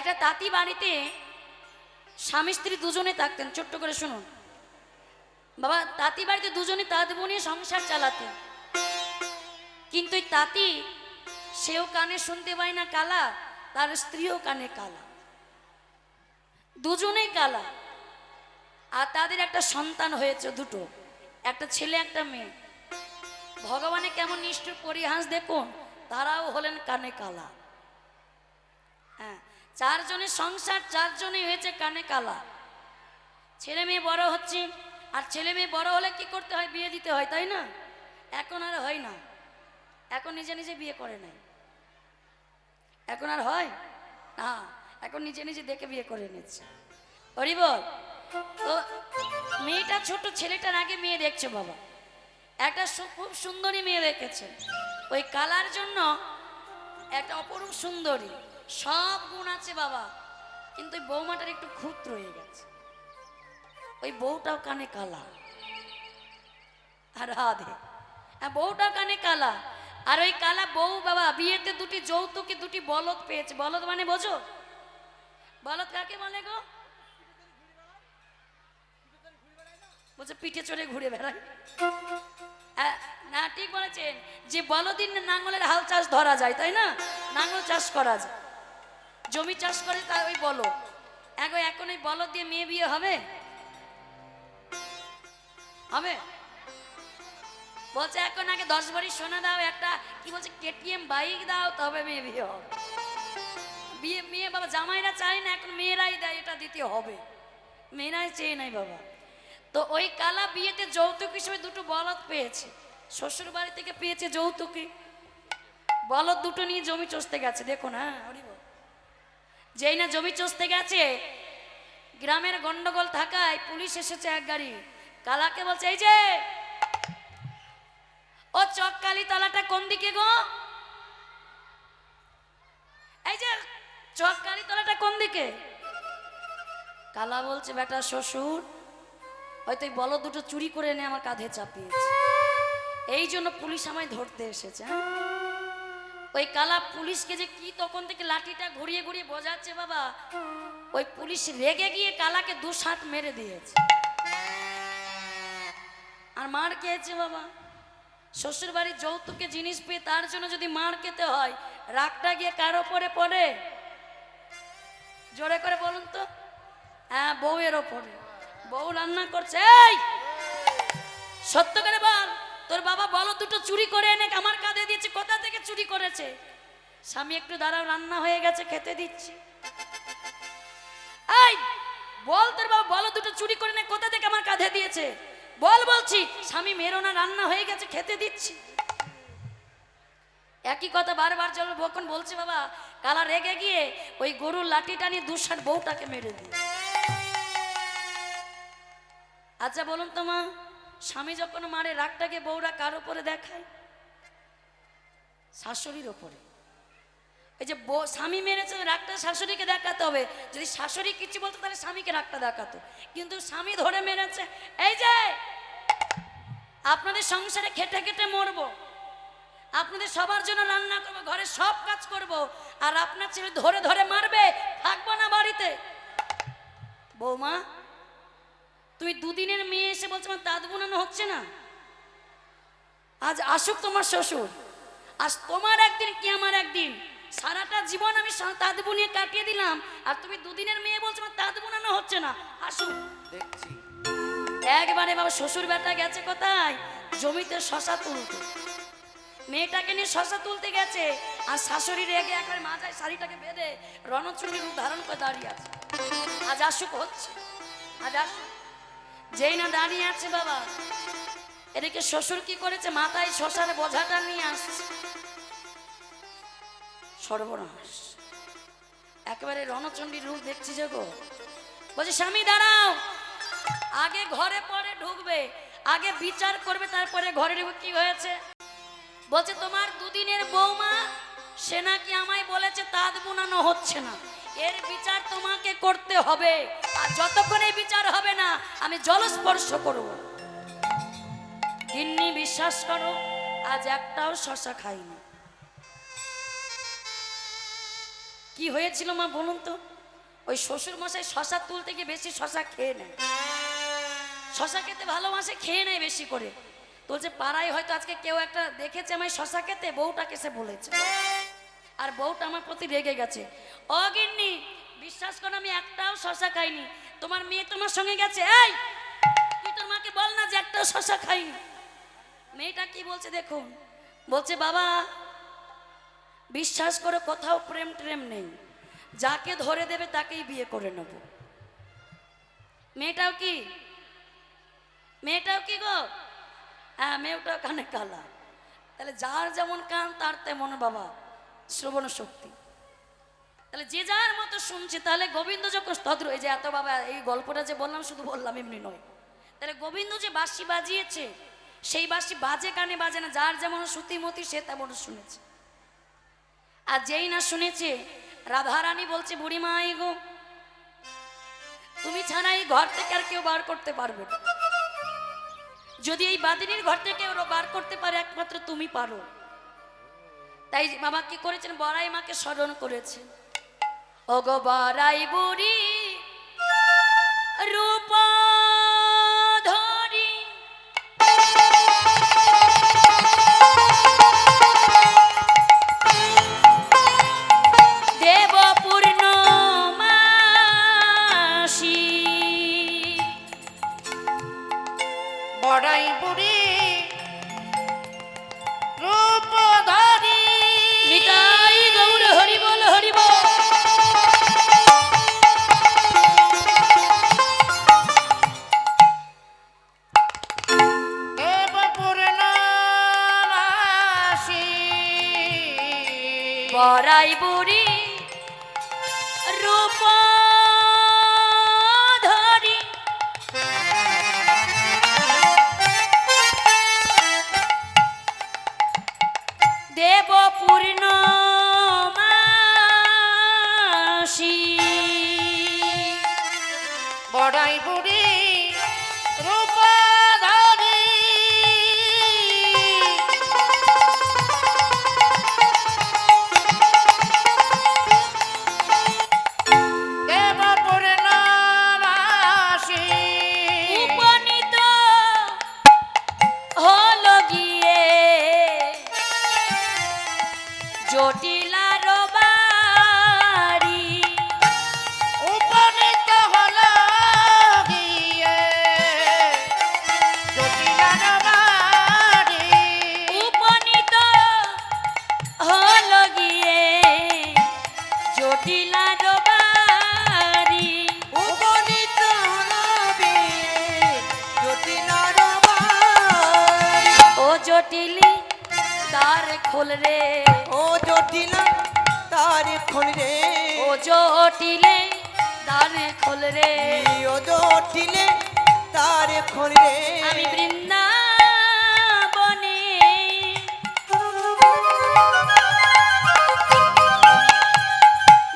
একটা তাঁতি বাড়িতে স্বামী স্ত্রী দুজনে থাকতেন। ছোট্ট করে শুনুন বাবা, তাঁতি বাড়িতে দুজনে তাঁত বুনিয়ে সংসার চালাতেন। কিন্তু এই তাঁতি সেও কানে শুনতে পায় না কালা, তার স্ত্রীও কানে কালা, দুজনেই কালা। আর তাদের একটা সন্তান হয়েছে, দুটো, একটা ছেলে একটা মেয়ে। ভগবানে কেমন নিষ্ঠুর পরিহাস দেখুন, তারাও হলেন কানে কালা। হ্যাঁ, চারজনের সংসার, চারজনই হয়েছে কানে কালা। ছেলে মেয়ে বড় হচ্ছে, আর ছেলে মেয়ে বড় হলে কি করতে হয়? বিয়ে দিতে হয়, তাই না? এখন আর হয় না, এখন নিজে নিজে বিয়ে করে নাই। এখন আর হয় না, এখন নিজে নিজে দেখে বিয়ে করে নিচ্ছে। হরি বল। তো মেয়েটা ছোট, ছেলেটার আগে মেয়ে দেখছে বাবা, একটা খুব সুন্দরী মেয়ে দেখেছে। ওই কালার জন্য একটা অপরূপ সুন্দরী, সব গুণ আছে বাবা, কিন্তু ওই বৌমাটার একটু খুঁত রয়ে গেছে। ওই বউটাও কানে কালা। আর রাধে, বউটাও কানে কালা। আর ওই কালা বউ বাবা বিয়েতে দুটি যৌতুকে দুটি বলদ পেয়েছে। বলদ মানে বোঝো? বলদ কাকে বলে গো? বলছে পিঠে চড়ে ঘুরে বেড়ায়। না, ঠিক বলেছেন, যে বলদিন নাঙ্গলের হাল চাষ ধরা যায়, তাই না? নাঙ্গল চাষ করা যায়, জমি চাষ করে, তার ওই বলদ। এখন ওই বলদ দিয়ে মেয়ে বিয়ে হবে? হবে? বলছে এখন আগে 10 ভরি সোনা দাও, একটা কি বলছে কেটিএম বাইক দাও, তবে মেয়ে বিয়ে হবে। মেয়ে বাবা জামাইরা চায় না, এখন মেয়েরাই দেয়, এটা দিতে হবে। মেয়েরাই চেয়ে নাই বাবা। তো ওই কালা বিয়েতে যৌতুক হিসেবে দুটো বলদ পেয়েছে, শ্বশুর বাড়ি থেকে পেয়েছে যৌতুকে। বলদ দুটো নিয়ে জমি চষতে গেছে। দেখুন, হ্যাঁ, যেই না জমি চষতে গেছে, গ্রামের গন্ডগোল থাকায় পুলিশ এসেছে এক গাড়ি। কালাকে বলছে, এই যে ও চককালি তলাটা কোন দিকে গো? এই যে চককালি তলাটা কোন দিকে? কালা বলছে, বেটা শ্বশুর হয়তো এই বলদ দুটো চুরি করে এনে আমার কাঁধে চাপিয়েছে, এই জন্য পুলিশ আমায় ধরতে এসেছে। ওই কালা পুলিশকে যে কি তখন থেকে লাঠিটা ঘুরিয়ে ঘুরিয়ে বোঝাচ্ছে বাবা, ওই পুলিশ রেগে গিয়ে কালাকে 2 শাট মেরে দিয়েছে। আর মার খেয়েছে বাবা। শ্বশুর বাড়ির যৌতুকে জিনিস পেয়ে তার জন্য যদি মার খেতে হয়, রাগটা গিয়ে কার ওপরে পড়ে? জোরে করে বলুন তো। হ্যাঁ, বউয়ের ওপরে। বউ রান্না করছে, এই সত্য করে বল, তোর বাবা বলদ দুটো চুরি করে এনে আমার কাঁধে দিয়েছে, কোথা থেকে চুরি করেছে? স্বামী, একটু দাঁড়াও, রান্না হয়ে গেছে, খেতে দিচ্ছি। এই বল, তোর বাবা বলদ দুটো চুরি করে এনে কোথা থেকে আমার কাঁধে দিয়েছে? বল বলছি। স্বামী, মেরো না, রান্না হয়ে গেছে, খেতে দিচ্ছি। একই কথা বারবার যখন বলছে বাবা, কালা রেগে গিয়ে ওই গরুর লাঠিটা নিয়ে 2 শাট বউটাকে মেরে দিয়ে। আচ্ছা বলুন তো মা, স্বামী যখন মারে, রাগটাকে বউরা কার উপরে দেখায়? শাশুড়ির ওপরে। এই যে স্বামী মেরেছে, রাগটা শাশুড়িকে দেখাতে হবে। যদি শাশুড়ি কিছু বলতো তাহলে স্বামীকে রাগটা দেখাতো, কিন্তু স্বামী ধরে মেরেছে। এই যে আপনাদের সংসারে খেটে খেটে মরবো, আপনাদের সবার জন্য রান্না করবো, ঘরে সব কাজ করব, আর আপনার ছেলে ধরে ধরে মারবে, থাকবো না বাড়িতে। বৌমা, তুমি 2 দিনের মেয়ে এসে বলছো আমার তাঁত বোনানো হচ্ছে না। আজ আসুক তোমার শ্বশুর, আজ তোমার একদিন কি আমার একদিন, সারাটা জীবন আমি তাঁত বুনিয়ে কাটিয়ে দিলাম, আর তুমি 2 দিনের মেয়ে বলছো আমার তাঁত বোনানো হচ্ছে না। আসুক দেখছি। একবারে বাবা শ্বশুর বেটা গেছে কোথায়? জমিতে শশা তুলতে। মেয়েটাকে নিয়ে শশা তুলতে গেছে, আর শাশুড়ি রেগে একবার মাথায় শাড়িটাকে বেঁধে রণচণ্ডীর রূপ ধারণ করে দাঁড়িয়ে আছে। আজ আসুক হচ্ছে, আজ আসুক। যেই না দাঁড়িয়ে আছে বাবা, এদিকে শ্বশুর কি করেছে? মাথায় শশার বোঝাটা নিয়ে আসছে। সর্বনাশ, একেবারে রণচণ্ডীর রূপ দেখছি যে গো। বলছে, স্বামী দাঁড়াও, আগে ঘরে পরে ঢুকবে, আগে বিচার করবে, তারপরে ঘরে ঢুকবে। কি হয়েছে? বলছে, তোমার 2 দিনের বৌমা সে নাকি আমায় বলেছে তাঁত বুনানো হচ্ছে না, এর বিচার তোমাকে করতে হবে, আর যতক্ষণ এই বিচার হবে না আমি জলস্পর্শ করব। গিন্নি বিশ্বাস করো, আজ একটাও শশা খাইনি। কি হয়েছিল মা বলুন তো? ওই শ্বশুর মশাই শশা তুলতে গিয়ে বেশি শশা খেয়ে নেয়, শশা খেতে ভালোবাসে, খেয়ে নেয় বেশি করে। বলছে পাড়ায় হয়তো আজকে কেউ একটা দেখেছে আমি শশা খেতে, বউটাকে সে বলেছে, আর বউটা আমার প্রতি রেগে গেছে। অগিন্নি বিশ্বাস করো আমি একটাও শশা খাইনি, তোমার মেয়ে তোমার সঙ্গে গেছে, এই তুই তোর মাকে বল না যে একটাও শশা খাইনি। মেয়েটা কি বলছে দেখুন, বলছে বাবা বিশ্বাস করে কোথাও প্রেম ট্রেম নেই, যাকে ধরে দেবে তাকেই বিয়ে করে নেব। মেয়েটাও কি, মেয়েটাও কি গো, হ্যাঁ মেয়েটাও কানে কালা। তাহলে যার যেমন কান তার তেমন বাবা শ্রবণ শক্তি। তাহলে যে যার মতো শুনছে। তাহলে গোবিন্দ যখন স্তোত্র, এই যে এত বাবা এই গল্পটা যে বললাম শুধু বললাম এমনি নয়, তাহলে গোবিন্দ যে বাঁশি বাজিয়েছে সেই বাঁশি বাজে কানে বাজে না, যার যেমন শ্রুতিমতি সে তেমন শুনেছে। আর যেই না শুনেছে, রাধারানী বলছে বুড়ি মা গো তুমি ছাড়া এই ঘর থেকে আর কেউ বার করতে পারবে না, যদি এই বাদিনীর ঘর থেকে ওরা বার করতে পারে একমাত্র তুমি পারো। তাই বাবা কি করেছেন, বড়াই মাকে স্মরণ করেছে। ওগো বড়াই বুড়ি রূপ ধরি দেব পূর্ণমাসী, বড়াই বুড়ি রূপ ধরি নিতাই গৌর হরি বল হরি বল। দেব পূর্ণমাসী, বড়াই বুড়ি রূপ ধরি দেব পূর্ণমাসী, বড়াই বুড়ি রূপ ধরি দেব পূর্ণমাসী, উপনীত হল গিয়ে জটিলার বাড়ি, উপনীত হল গিয়ে জটিলার বাড়ি, উপনীত হল গিয়ে জটিলার বাড়ি, উপনীত হল গিয়ে জটিলার বাড়ি। ও জটিলি তার খোল রে, ও জটিলা তার খোল রে, ও জটিলে তার খোল রে, ও জটিলে তার খোল রে, আমি বৃন্দাবনে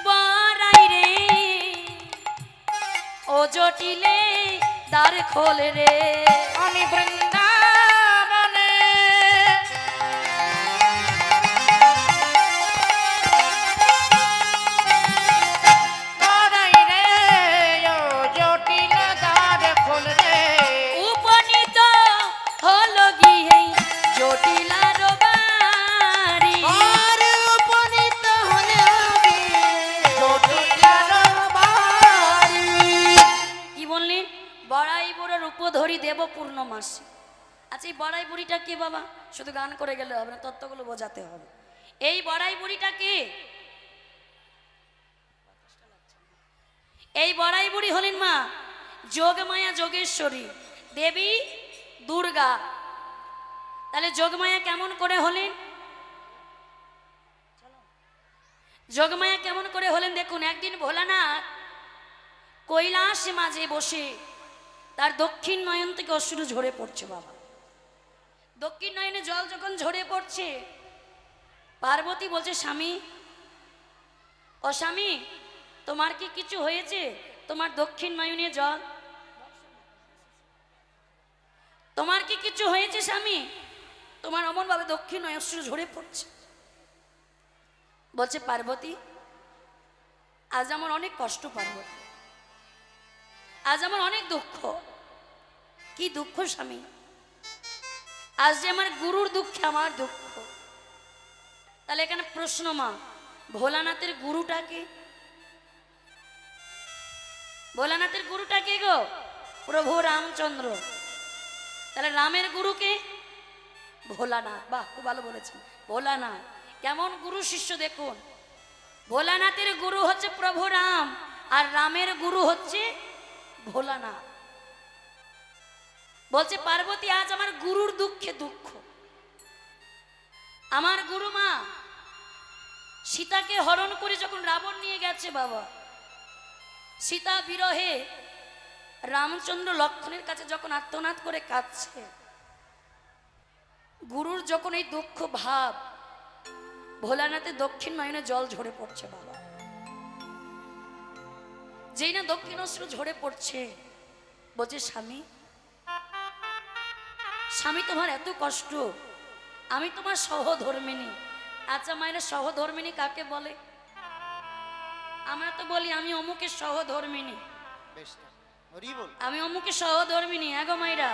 বড়াই রে, ও জটিলে দ্বার খোল রে, আমি বৃন্দাবনে বড়াই রে, ও জটিলা তার খোল রে, উপনীত হল গিয়ে জটিলার বাড়ি, আর উপনীত হল গিয়ে জটিলার বাড়ি। কি বললেন, বড়াই বুড়োর উপধরি দেব পূর্ণমাসী। আচ্ছা এই বড়াই বুড়িটা কি বাবা, শুধু গান করে গেলে হবে না, তত্ত্বগুলো বোঝাতে হবে। এই বড়াই বুড়িটা কি, এই বড়াই বুড়ি হলেন মা যোগমায়া যোগেশ্বরী দেবী দুর্গা। তাহলে যোগমায়া কেমন করে হলেন, যোগমায়া কেমন করে হলেন দেখুন। একদিন ভোলানাথ কৈলাস মাঝে বসে তার দক্ষিণ নয়ন থেকে অশ্রু ঝরে পড়ছে বাবা। দক্ষিণ নয়নে জল যখন ঝরে পড়ছে, পার্বতী বলছে স্বামী, ও স্বামী তোমার কি কিছু হয়েছে, তোমার দক্ষিণ নয়নে জল, তোমার কি কিছু হয়েছে স্বামী, তোমার অমন ভাবে দক্ষিণ নয়ন অশ্রু ঝরে পড়ছে। বলছে পার্বতী আজ আমার অনেক কষ্ট পাবো, আজ আমার অনেক দুঃখ। কি দুঃখ স্বামী? আজ যে আমার গুরুর দুঃখে আমার দুঃখ। তাহলে এখানে প্রশ্ন, মা ভোলানাথের গুরুটা কে? ভোলানাথের গুরুটা কে গো? প্রভু রামচন্দ্র। তাহলে রামের গুরু কে? ভোলানাথ। বাহ, খুব ভালো বলেছেন, ভোলানাথ। কেমন গুরু শিষ্য দেখুন। ভোলানাথের গুরু হচ্ছে প্রভু রাম, আর রামের গুরু হচ্ছে ভোলানাথ। বলছে পার্বতী, আজ আমার গুরুর দুঃখে দুঃখ। আমার গুরু মা সীতাকে হরণ করে যখন রাবণ নিয়ে গেছে বাবা, সীতা বিরহে রামচন্দ্র লক্ষ্মণের কাছে যখন আর্তনাদ করে কাঁদছে, গুরুর যখন এই দুঃখ ভাব, ভোলানাথের দক্ষিণ নয়নে জল ঝরে পড়ছে বাবা। যেই না দক্ষিণ অশ্রু ঝরে পড়ছে, বলছে স্বামী, স্বামী তোমার এত কষ্ট, আমি তোমার সহধর্মিনী। আচ্ছা মায়েরা, সহধর্মিনী কাকে বলে? আমরা তো বলি আমি অমুকের সহধর্মিনী, আমি অমুকের সহধর্মিনী। এগো মায়েরা,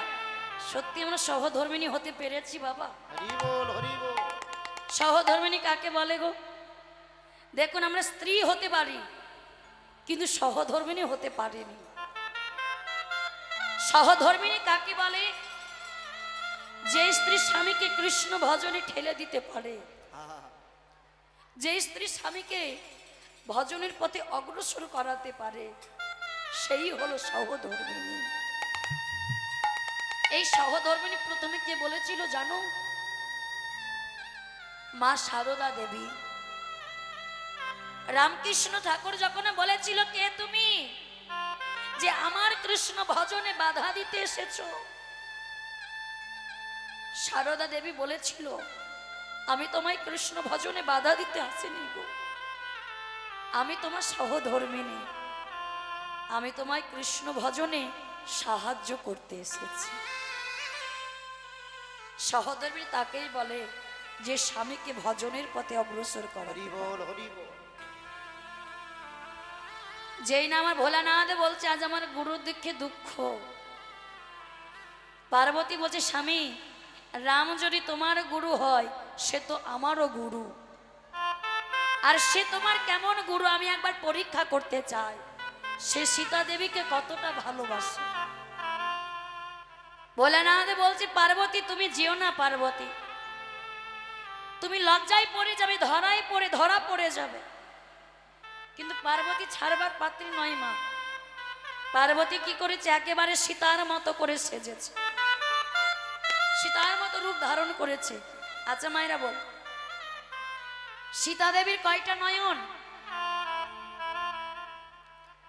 সত্যি আমরা সহধর্মিনী হতে পেরেছি বাবা? সহধর্মিনী কাকে বলে গো? দেখুন, আমরা স্ত্রী হতে পারি কিন্তু সহধর্মিনী হতে পারিনি। সহধর্মিনী কাকে বলে? যে স্ত্রী স্বামীকে কৃষ্ণ ভজনে ঠেলে দিতে পারে, যে স্ত্রী স্বামীকে ভজনের পথে অগ্রসর করাতে পারে, সেই হলো সহধর্মিনী। এই সহধর্মিনী প্রথমে কে বলেছিল জানো? মা সারদা দেবী। রামকৃষ্ণ ঠাকুর যখন বলেছিল, কে তুমি যে আমার কৃষ্ণ ভজনে বাধা দিতে এসেছো? সারদা দেবী বলেছিল, আমি তোমায় কৃষ্ণ ভজনে বাধা দিতে আসিনি গো, আমি তোমার সহধর্মিনী, আমি তোমায় কৃষ্ণ ভজনে সাহায্য করতে এসেছি। সহধর্মিনী তাকেই বলে যে স্বামীকে ভজনের পথে অগ্রসর করে। যেই না আমার ভোলানাথ বলছে আজ আমার গুরুর দুঃখে দুঃখ, পার্বতী বলছে স্বামী, রাম যদি তোমার গুরু হয় সে তো আমারও গুরু, আর সে তোমার কেমন গুরু আমি একবার পরীক্ষা করতে চাই, সে সীতা দেবীকে কতটা ভালোবাসে। ভোলানাথ বলছে পার্বতী তুমি যেও না, পার্বতী তুমি লজ্জায় পড়ে যাবে, ধরা পড়ে যাবে। কিন্তু পার্বতী ছাড়বার পাত্রী নয় মা। পার্বতী কি করেছে? একেবারে সীতার মতো করে সেজেছে, সীতার মতো রূপ ধারণ করেছে। আচ্ছা মায়েরা বল, সীতা দেবীর কয়টা নয়ন?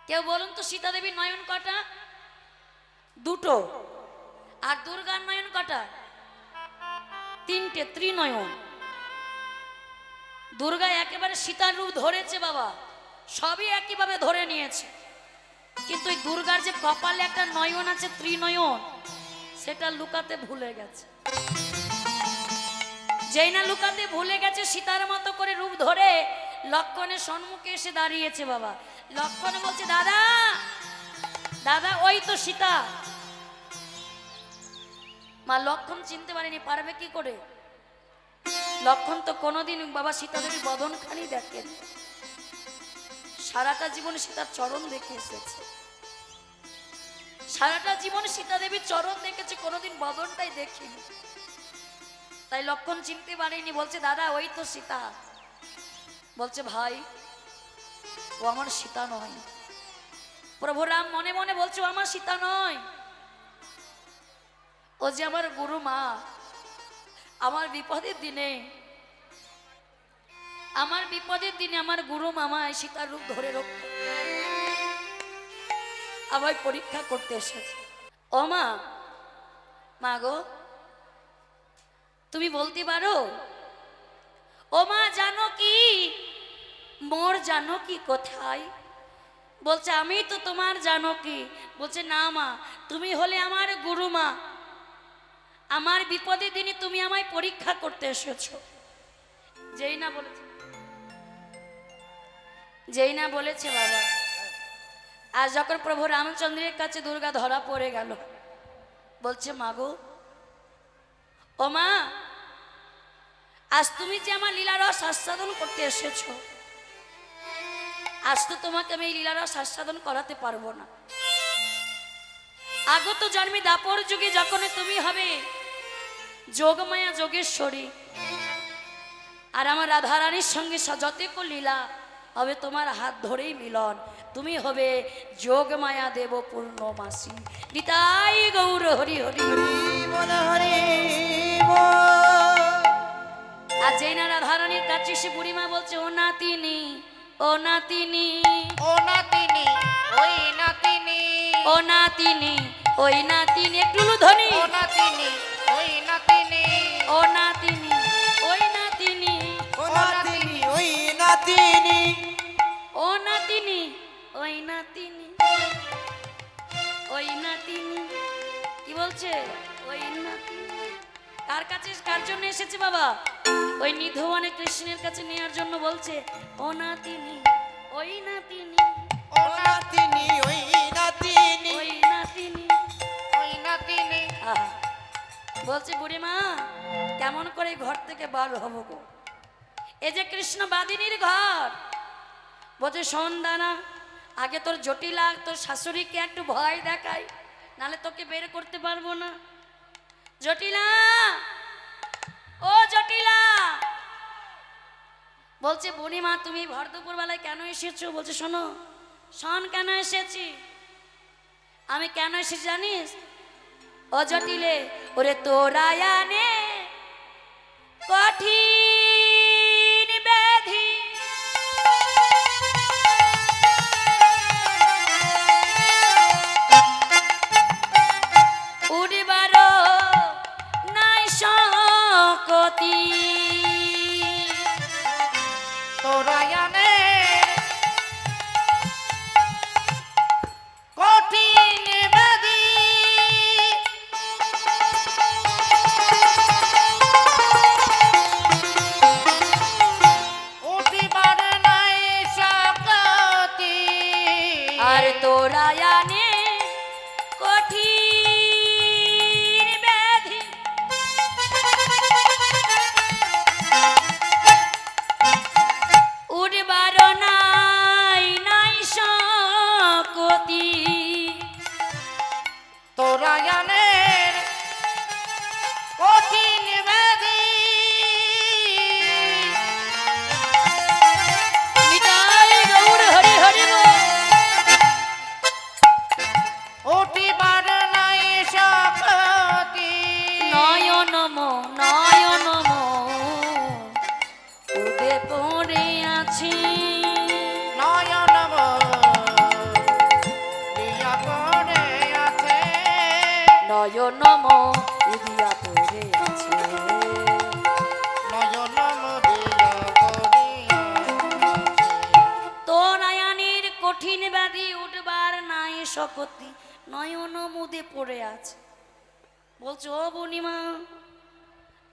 কেউ বলুন তো, সীতা দেবীর নয়ন কটা? দুটো। আর দুর্গার নয়ন কটা? তিনটে, ত্রিনয়ন। দুর্গা একেবারে সীতার রূপ ধরেছে বাবা, সবই একইভাবে ধরে নিয়েছে, কিন্তু এই দুর্গার যে কপালে একটা নয়ন আছে ত্রিনয়ন, সেটা লুকাতে ভুলে গেছে। যেই না লুকাতে ভুলে গেছে, সীতার মতো করে রূপ ধরে লক্ষ্মণের সম্মুখে এসে দাঁড়িয়েছে বাবা। লক্ষ্মণ বলছে দাদা, দাদা ওই তো সীতা। মা লক্ষ্মণ চিনতে পারেনি, পারবে কি করে? লক্ষ্মণ তো কোনোদিন বাবা সীতা দেবীর বদনখানি দেখেন, সারাটা জীবন সীতার চরণ দেখে এসেছে, সারাটা জীবন সীতা দেবীর চরণ দেখেছে, কোনোদিন বদনটাই দেখিনি। তাই লক্ষ্মণ চিনতে পারেনি, বলছে দাদা ওই তো সীতা। বলছে ভাই, ও আমার সীতা নয়। প্রভু রাম মনে মনে বলছে ও আমার সীতা নয়, ও যে আমার গুরু মা। আমার বিপদের দিনে, আমার বিপদের দিনে আমার গুরু মামায় সীতার রূপ ধরে রক্ষা আবার পরীক্ষা করতে এসেছে। ও মা, মা গো তুমি বলতে পারো? ও মা জানো কি, মোর জানো কি কোথায়? বলছে আমি তো তোমার জানো কি। বলছে না মা, তুমি হলে আমার গুরু মা, আমার বিপদের দিনে তুমি আমায় পরীক্ষা করতে এসেছো। যেই না বলেছে যেই না বলেছে বাবা, আজ যখন প্রভু রামচন্দ্রের কাছে দুর্গা ধরা পড়ে গেল, বলছে মাগো, ও মা, আজ তুমি যে আমার লীলারস আস্বাদন করতে এসেছো, আজ তো তোমাকে আমি এই লীলারস আস্বাদন করাতে পারবো না। আগত জন্মে দাপর যুগে যখন তুমি হবে যোগমায়া যোগেশ্বরী, আর আমার রাধারানীর সঙ্গে যতক লীলা হবে তোমার হাত ধরেই মিলন, তুমি হবে যোগমায়া দেব পূর্ণমাসী। নিতাই গৌর হরি হরি হরি। বল হরি বল। আর যেই না রাধারানীর কাছে সে বুড়িমা বলছে, ও নাতিনি, ও নাতিনি, ও নাতিনি, ওই নাতিনি, ও নাতিনি, ওই নাতিনি, একটু ধ্বনি, ও নাতিনি, ওই নাতিনি, ও নাতিনি, ওই নাতিনি, ও নাতিনি ওই নাতিনি, ও নাতিনি, ওই নাতিনি, ওই নাতিনি। কি বলছে? ওই নাতিনি। কার কাছে, কার জন্য এসেছে বাবা? ওই নিধুবনে কৃষ্ণের কাছে নেওয়ার জন্য বলছে, ও নাতিনি, ওই নাতিনি, ও নাতিনি ওই নাতিনি, ওই নাতিনি। ওই নাতিনি। আহা, বলছে বুড়িমা, কেমন করে ঘর থেকে বার হব গো? এই যে কৃষ্ণ বাদিনীর ঘর। বলছে শোন দানা, আগে তোর জটিলা, তোর শাশুড়িকে একটু ভয় দেখাই, নালে তোকে বের করতে পারবো না। জটিলা, ও জটিলা। বলছে বুড়িমা, তুমি ভর দুপুর বেলায় কেন এসেছো? বলছে শোনো, শোন কেন এসেছি আমি, কেন এসেছি জানিস? ও জটিলে, ওরে তোরা আনে কঠিন ব্যাধি, উড়িবার নাই শকতি, তোরা জানে কঠিন ব্যাধি, উঠিবার নাই শক্তি, আর তোরা আনে কঠিন ব্যাধি, উড়বার নাই নাই শকতি, তোরা জানে কঠিন ব্যাধি, নিতাই গৌর হরি হরি বল। উঠিবার নাই শক্তি, নয়নম নয়নম উদে পড়ে আছি, নয়নব দিয়া পড়ে আছে, নয়নম উদিয়া পড়ে আছে, নয়নব দিয়া পড়ে আছে, তোর আয়ানের কঠিন ব্যাধি উঠবার নাই শক্তি, নয়ন মুদে পড়ে আছে। বলছো ও বুনিমা,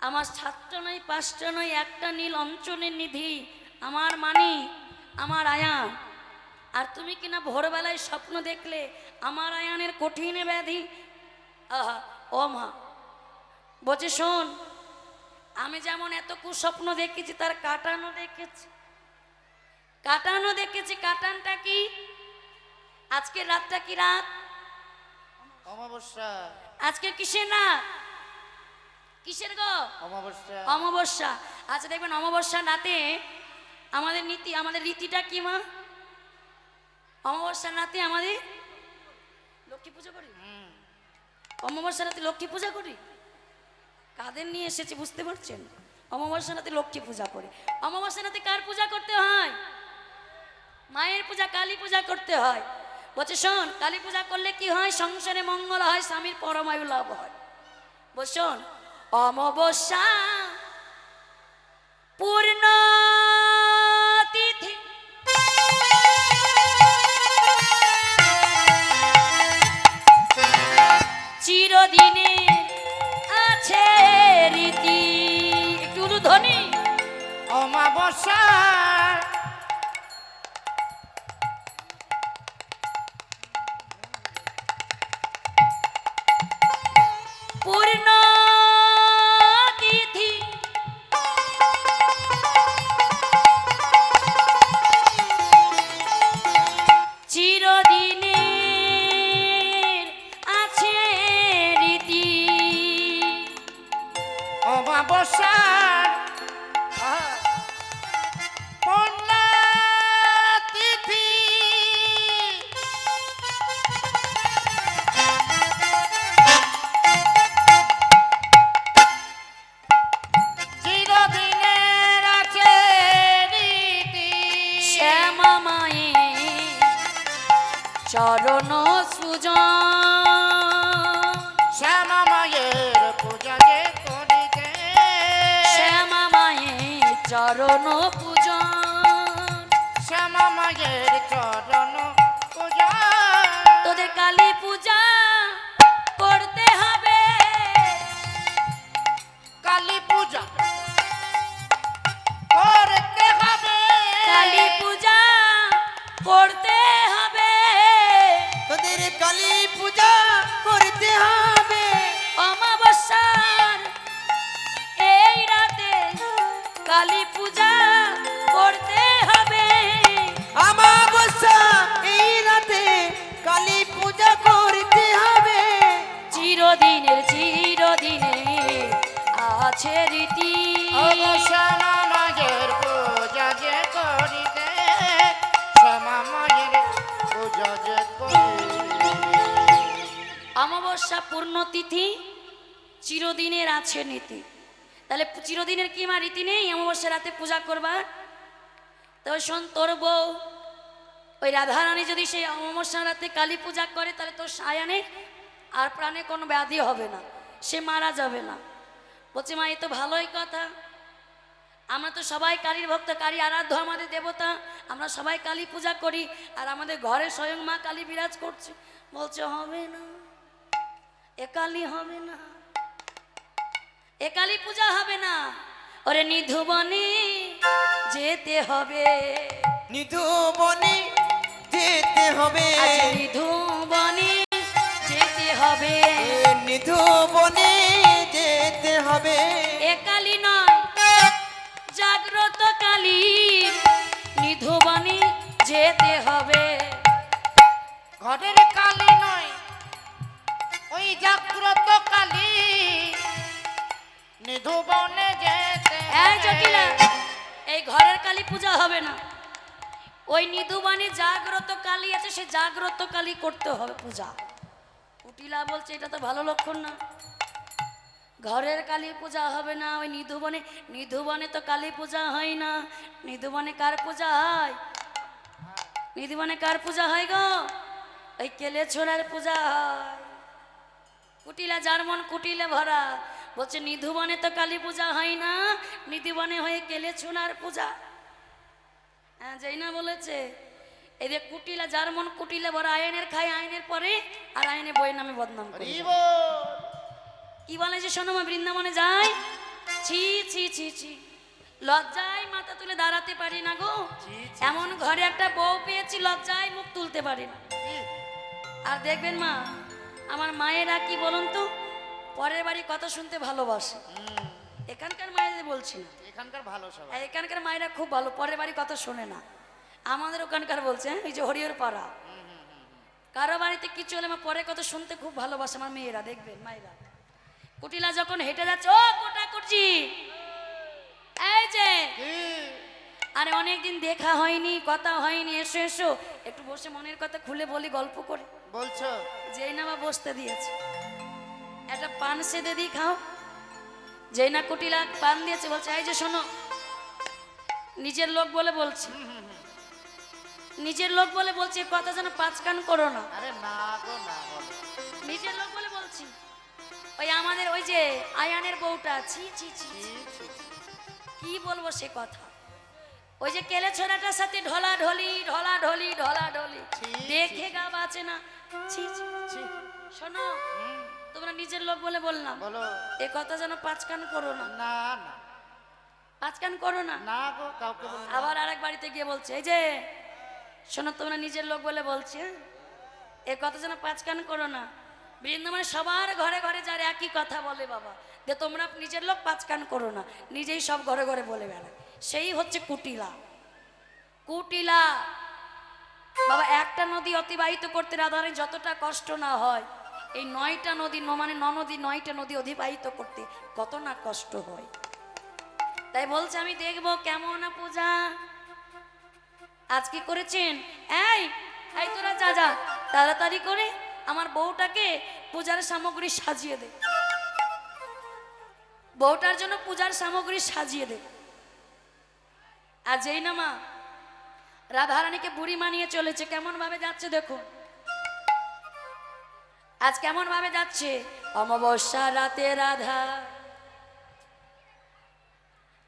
আমার সাতটা নয়, পাঁচটা নয়, একটা নীল অঞ্চলের নিধি আমার মানি, আমার আয়ান, আর তুমি কিনা ভোরবেলায় স্বপ্ন দেখলে আমার আয়ানের কঠিন ব্যাধি। আহা, ও মা, বলছে শোন, আমি যেমন এত কুস্বপ্ন দেখেছি, তার কাটানো দেখেছি, কাটানো দেখেছি। কাটানটা কি? আজকে রাতটা কি রাত? অমাবস্যা, আজকে কিসের রাত? কিসের গো? অমাবস্যা, অমাবস্যা। আচ্ছা দেখবেন অমাবস্যা রাতে আমাদের নীতি, আমাদের রীতিটা কি মা? অমাবস্যা রাতে আমাদের লক্ষ্মী পুজো করি। অমাবস্যা রাতে লক্ষ্মী পূজা করি। কাদের নিয়ে এসেছি বুঝতে পারছেন? অমাবস্যা রাতে লক্ষ্মী পূজা করে। অমাবস্যা রাতে কার পূজা করতে হয়? মায়ের পূজা, কালী পূজা করতে হয়। বলছে শোন, কালী পূজা করলে কি হয়? সংসারে মঙ্গল হয়, স্বামীর পরমায়ু লাভ হয়। বল শোন, অমাবস্যা পূর্ণ তিথি, চিরদিনে আছে রীতি। একটু ধ্বনি। অমাবস্যা চরণ সুজন শ্যামা মায়ের পূজা যে করিতে শ্যামা মায়ের চরণ পূজন শ্যামা মায়ের চরণ পূজা তোদের কালী পূজা করতে হবে কালী পূজা করতে হবে কালী পূজা করতে হবে তোদের কালী পূজা করতে হবে অমাবস্যার এই রাতে কালী পূজা করতে হবে আমাবস্যা এই রাতে কালী পূজা করতে হবে চিরদিনের আছে রীতি শ্যামা মায়ের পূজা যে করিতে শ্যামা মায়ের পূজা যে করিতে অমাবস্যা পূর্ণ তিথি চিরদিনের আছে নীতি। তাহলে চিরদিনের কি মা রীতি নেই অমাবস্যা রাতে পূজা করবার? তো শোন, তোর বউ ওই রাধারানী যদি সেই অমাবস্যা রাতে কালী পূজা করে তাহলে তোর সায়ানে আর প্রাণে কোনো ব্যাধি হবে না, সে মারা যাবে না। বলছে মা এ তো ভালোই কথা, আমরা তো সবাই কালীর ভক্ত, কালী আরাধ্য আমাদের দেবতা, আমরা সবাই কালী পূজা করি আর আমাদের ঘরে স্বয়ং মা কালী বিরাজ করছে। বলছে হবে না, এ কালী হবে না, এ কালী পূজা হবে না। ওরে নিধুবনে যেতে হবে, নিধু বনে যেতে হবে আজ নিধুবনে যেতে হবে। নিধু বনে যেতে হবে এ কালী নয় জাগ্রত কালী, নিধুবনে যেতে হবে। ঘরের কালী নয় ওই জাগ্রত কালী নিধুবনে যেতে এই জটিলা, এই ঘরের কালী পূজা হবে না, ওই নিধুবনে জাগ্রত কালী আছে, সে জাগ্রত কালী করতে হবে পূজা। কুটিলা বলছে এটা তো ভালো লক্ষণ না, ঘরের কালী পূজা হবে না, ওই নিধুবনে, নিধুবনে তো কালী পূজা হয় না। নিধুবনে কার পূজা হয়? নিধুবনে কার পূজা হয় গো? ওই কেলে ছোড়ার পূজা হয়। কুটিলা যার মন কুটিলে ভরা, বলছে নিধুবনে তো কালী পূজা হয় না, নিধুবনে হয়ে কেলে ছোড়ার পূজা। হ্যাঁ যাই না বলেছে, এই যে কুটিলা যার মন কুটিলে ভরা, আইনের খায় আইনের পরে আর আইনে বইয়ের নামে বদনাম করে। কি বলে যে শোনো মা, বৃন্দাবনে যাই, ছি ছি ছি ছি, লজ্জায় মাথা তুলে দাঁড়াতে পারি না গো, এমন ঘরে একটা বউ পেয়েছি লজ্জায় মুখ তুলতে পারি না। আর দেখবেন মা, আমার মায়েরা কি বলুন তো, পরের বাড়ি কথা শুনতে ভালোবাসে। এখানকার মায়েদের বলছি না, এখানকার ভালো সবাই এখানকার মায়েরা খুব ভালো, পরের বাড়ি কথা শোনে না। আমাদের ওখানকার বলছে, এই যে হরিহর পাড়া, কারো বাড়িতে কিছু হলে আমার পরে কথা শুনতে খুব ভালোবাসে আমার মেয়েরা। দেখবেন মায়েরা, কুটিলা যখন হেঁটে যাচ্ছে, ও কোটা করছি, এই যে আরে অনেকদিন দেখা হয়নি, কথা হয়নি, এসো এসো একটু বসে মনের কথা খুলে বলি, গল্প করে। বলছো যেই না বা বসতে দিয়েছে, একটা পান সেদে দিই খাও। যেই না কুটিলা পান দিয়েছে, বলছে এই যে শোনো, নিজের লোক বলে বলছি, নিজের লোক বলে বলছি, এ কথা যেন পাঁচ কান করো না। আরে না গো না বলো নিজের লোক বলে বলছি, ওই আমাদের ওই যে আয়ানের বউটা, ছি ছি ছি ছি, কি বলবো সে কথা, ওই যে কেলে ছোড়াটার সাথে ঢলা ঢলি ঢলা ঢলি ঢলা ঢলি, দেখে গা বাঁচে না। ছি ছি ছি, শোনো তোমরা নিজের লোক বলে বললাম, বলো এ কথা যেন পাঁচ কান করো না, না না পাঁচ কান করো না। না গো কাউকে বলো না। আবার আরেক বাড়িতে গিয়ে বলছে, এই যে শোনো তোমরা নিজের লোক বলে বলছি, হ্যাঁ? এ কথা যেন পাঁচ কান করো না। বৃন্দাবনে সবার ঘরে ঘরে যার একই কথা বলে বাবা, যে তোমরা নিজের লোক পাঁচ কান করো না, নিজেই সব ঘরে ঘরে বলে বেড়ায়, সেই হচ্ছে কুটিলা। কুটিলা বাবা, একটা নদী অতিবাহিত করতে রাধারানী যতটা কষ্ট না হয়, এই 9টা নদী, মানে নদী 9টা নদী অতিবাহিত করতে কত না কষ্ট হয়। তাই বলছে আমি দেখবো কেমন পূজা আজকে করেছেন। এই এই তোরা যা যা তাড়াতাড়ি করে আমার বউটাকে পূজার সামগ্রী সাজিয়ে দে, বউটার জন্য পূজার সামগ্রী সাজিয়ে দে। আর যেই না মা রাধারানীকে বুড়ি মানিয়ে চলেছে, কেমন ভাবে যাচ্ছে দেখো, আজ কেমন ভাবে যাচ্ছে? অমাবস্যা রাতে রাধা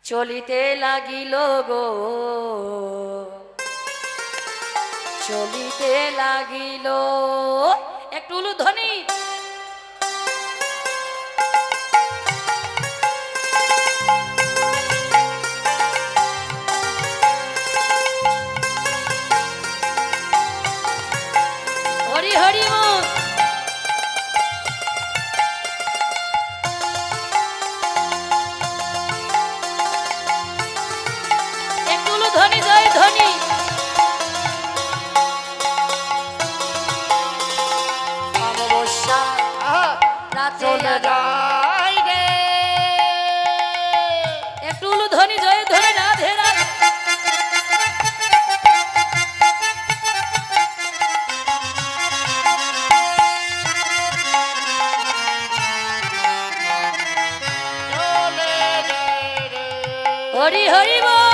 চলিতে লাগিল গো, চলিতে লাগিল। একটু উলুধ্বনি। হরি হরি বল। একটু উলুধ্বনি, জয় ধ্বনি। অমাবস্যা রাতে চলে রাধা। যায় রে একটু উলুধ্বনি, জয় ধ্বনি, রাধে রাধে। চলে যায় রে হরি হরি বল।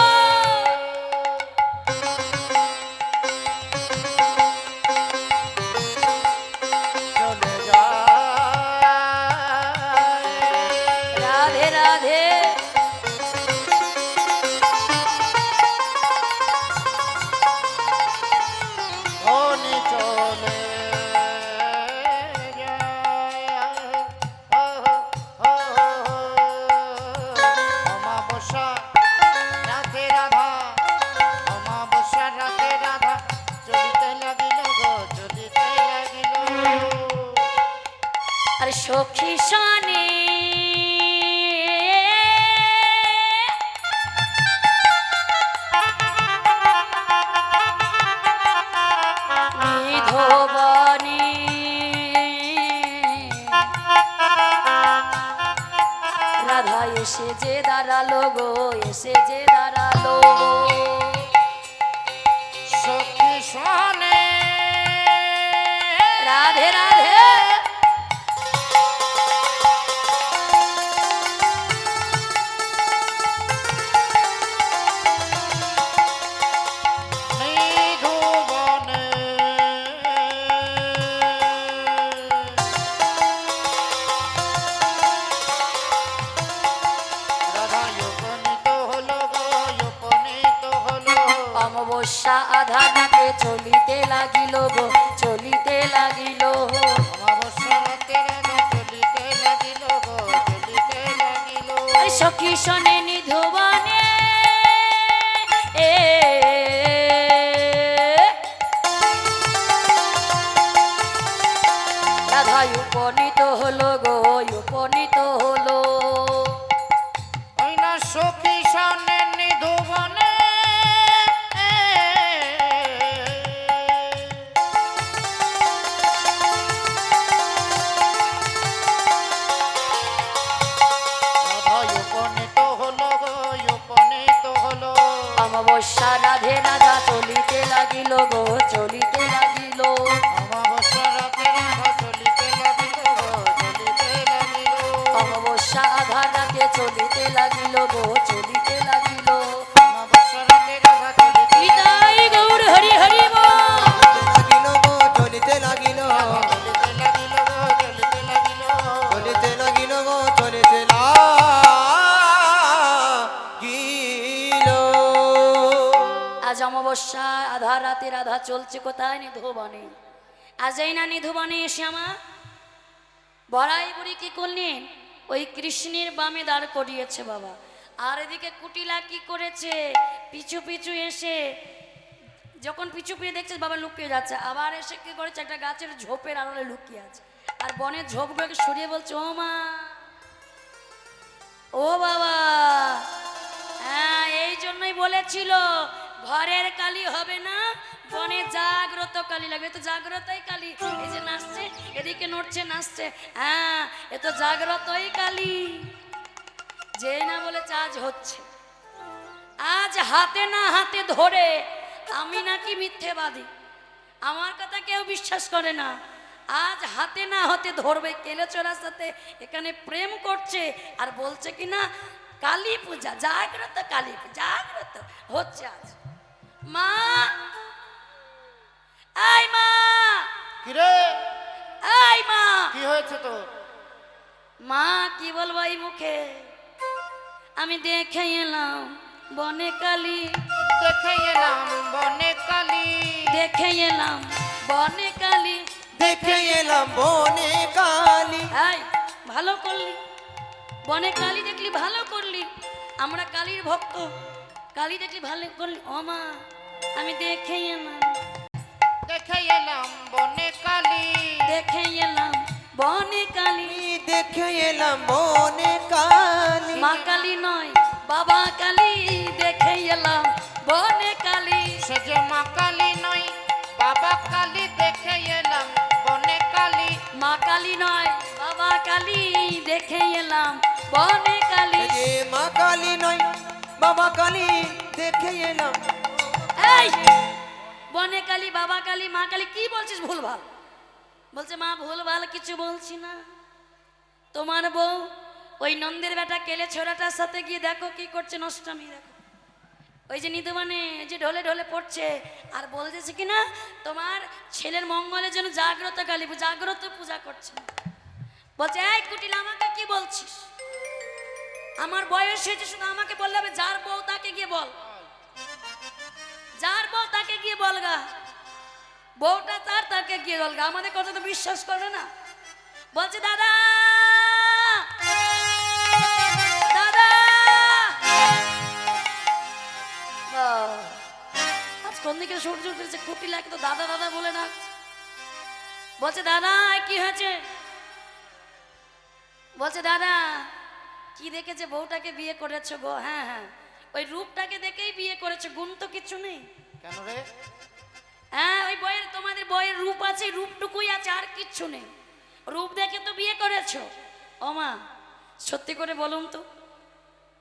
চলে যায় রাধে রাধে। ধনি চলে যায় অমাবস্যা রাতে রাধা, অমাবস্যা রাতে রাধা চলিতে লাগিল গো, চলিতে লাগিল। আর সখী সনে নিধবনে রাধা এসে যে দাঁড়ালো গো, এসে যে দাঁড়ালো। সখী শোনে রাধে রাধে। নিধুবনে রাধা উপনীত হলো গো, উপনীত হলো। অমাবস্যা আধারাতে চলিতে লাগিল গো, চলিতে লাগিল। অমাবস্যা রাতে রাধা চলিতে লাগিল গো, চলিতে লাগিল। আর সখী শনে নিধবনে রাধা উপনীত হলো গো, উপনীত হলো। ওই না সখী শোনে নিধুবনে রাধা উপনীত হলো গো, উপনীত হলো। অমাবস্যা রাধে রাধা চলিতে লাগিল গো, চলিতে লাগিল। অমাবস্যা রাতে রাধা চলিতে লাগিল গো, চলিতে লাগিল। অমাবস্যা আধার রাতে চলিতে লাগিল গো, চলিতে লাগিল। অমাবস্যা রাতে রাধা চলিতে নিতাই গৌর হরি হরি বল। লাগিল গো, চলিতে লাগিল, চলিতে লাগিল গো, চলিতে লাগিল। চলিতে লাগিল গো, চলিতে লাগিল। আজ অমাবস্যা আধার রাতে রাধা চলছে কোথায়? নিধুবনে। আজ এই না নিধুবনে এসে আমার বড়াই বুড়ি কি করলেন? ওই কৃষ্ণের বামে দাঁড় করিয়েছে বাবা। আর এদিকে কুটিলা কি করেছে? পিছু পিছু এসে যখন পিছু পিছু দেখছে বাবা লুকিয়ে যাচ্ছে, আবার এসে কি করেছে? একটা গাছের ঝোপের আড়ালে লুকিয়ে আছে। আর বনের ঝোপগুলোকে সরিয়ে বলছে, ও মা, ও বাবা। হ্যাঁ, এই জন্যই বলেছিল ঘরের কালী হবে না, বনে জাগ্রত কালী লাগবে। তো জাগ্রতই কালী, এই যে নাচছে, এদিকে নড়ছে, নাচছে। হ্যাঁ, এ তো জাগ্রতই কালী। যেই না বলেছে আজ হচ্ছে। আজ হাতে না হাতে ধরে আমি নাকি মিথ্যেবাদী, আমার কথা কেউ বিশ্বাস করে না। আজ হাতে না হাতে ধরবে কেলেচোরার সাথে এখানে প্রেম করছে আর বলছে কি না কালী পূজা, জাগ্রত কালী পূজা, জাগ্রত হচ্ছে আজ। মা, আই মা, কিরে আই মা, হয়েছে তো? মা কি বলবো এই মুখে, আমি দেখে এলাম বনে কালী, দেখে এলাম বনে কালী, দেখে এলাম বনে কালী। দেখে এলাম বনে কালী। এই ভালো করলি, বনে কালী দেখলি ভালো করলি, আমরা কালীর ভক্ত, কালী দেখলি ভালো করলি। ও মা আমি দেখে এলাম, দেখে এলাম বনে কালী, দেখে এলাম বনে কালী। দেখে এলাম বনে কালী। মা কালী নয় বাবা কালী, দেখে এলাম বনে কালী। সে যে মা কালী নয় বাবা কালী, দেখে এলাম বনে কালী। মা কালী নয় বাবা কালী, দেখে এলাম বনে কালী। যে মা কালী নয় বাবা কালী, দেখে এলাম। এই বনে কালী বাবা কালী মা কালী কি বলছিস ভুলভাল? বলছে মা ভুলভাল কিছু বলছি না, তোমার বউ ওই নন্দের বেটা কেলে ছোড়াটার সাথে গিয়ে দেখো কি করছে, নষ্টামি দেখো। ওই যে নিদুমানে যে ঢলে ঢলে পড়ছে আর বলতেছে কিনা তোমার ছেলের মঙ্গলের জন্য জাগ্রত কালী, জাগ্রত পূজা করছে। বলছে এই কুটিল আমাকে কি বলছিস? আমার বয়স হয়েছে, শুধু আমাকে বললে হবে? যার বউ তাকে গিয়ে বল, যার বউ তাকে গিয়ে বলগা, বউটা তার তাকে গিয়ে বলগা, আমাদের কথা তো বিশ্বাস করে না। বলছে দাদা দাদা, আজ কোন দিকে সূর্য উঠেছে, কুটি লাগে তো দাদা দাদা বলে না। বলছে দাদা কি হয়েছে? বলছে দাদা কি দেখেছে বউটাকে বিয়ে করেছো গো? হ্যাঁ হ্যাঁ ওই রূপটাকে দেখেই বিয়ে করেছো, গুণ তো কিছু নেই। কেন রে? হ্যাঁ ওই বইয়ের, তোমাদের বইয়ের রূপ আছে, রূপটুকুই আছে, আর কিচ্ছু নেই। রূপ দেখে তো বিয়ে করেছো। ও মা সত্যি করে বলুন তো,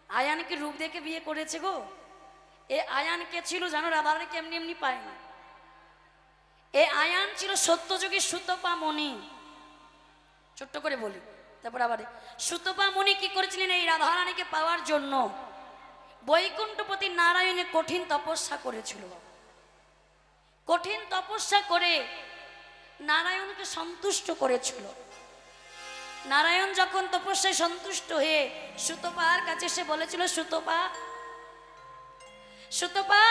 আয়ান কি রূপ দেখে বিয়ে করেছে গো? এ আয়ান কে ছিল জানো? রাধারানীকে এমনি এমনি পায় না। এ আয়ান ছিল সত্যযুগী সুতপা মণি। ছোট্ট করে বলি তারপর আবার, সুতপা মণি কি করেছিলেন এই রাধারানীকে পাওয়ার জন্য? বৈকুণ্ঠপতি নারায়ণে কঠিন তপস্যা করেছিল। কঠিন তপস্যা করে নারায়ণকে সন্তুষ্ট করেছিল। নারায়ণ যখন তপস্যায় সন্তুষ্ট হয়ে সুতপার কাছে এসে বলেছিল, সুতপা সুতপা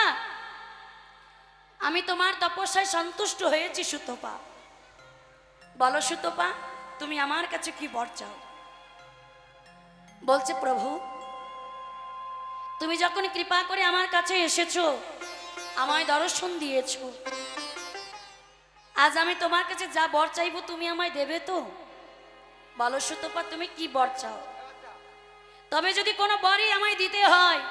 আমি তোমার তপস্যায় সন্তুষ্ট হয়েছি সুতপা, বলো সুতপা তুমি আমার কাছে কি বর চাও? বলছে প্রভু তুমি যখন কৃপা করে আমার কাছে এসেছো, আমায় দর্শন দিয়েছো, আজ আমি তোমার কাছে যা বর চাইবো তুমি আমায় দেবে তো? বলো সুতপা তুমি কি বর চাও? তবে যদি কোনো বরই আমায় দিতে হয়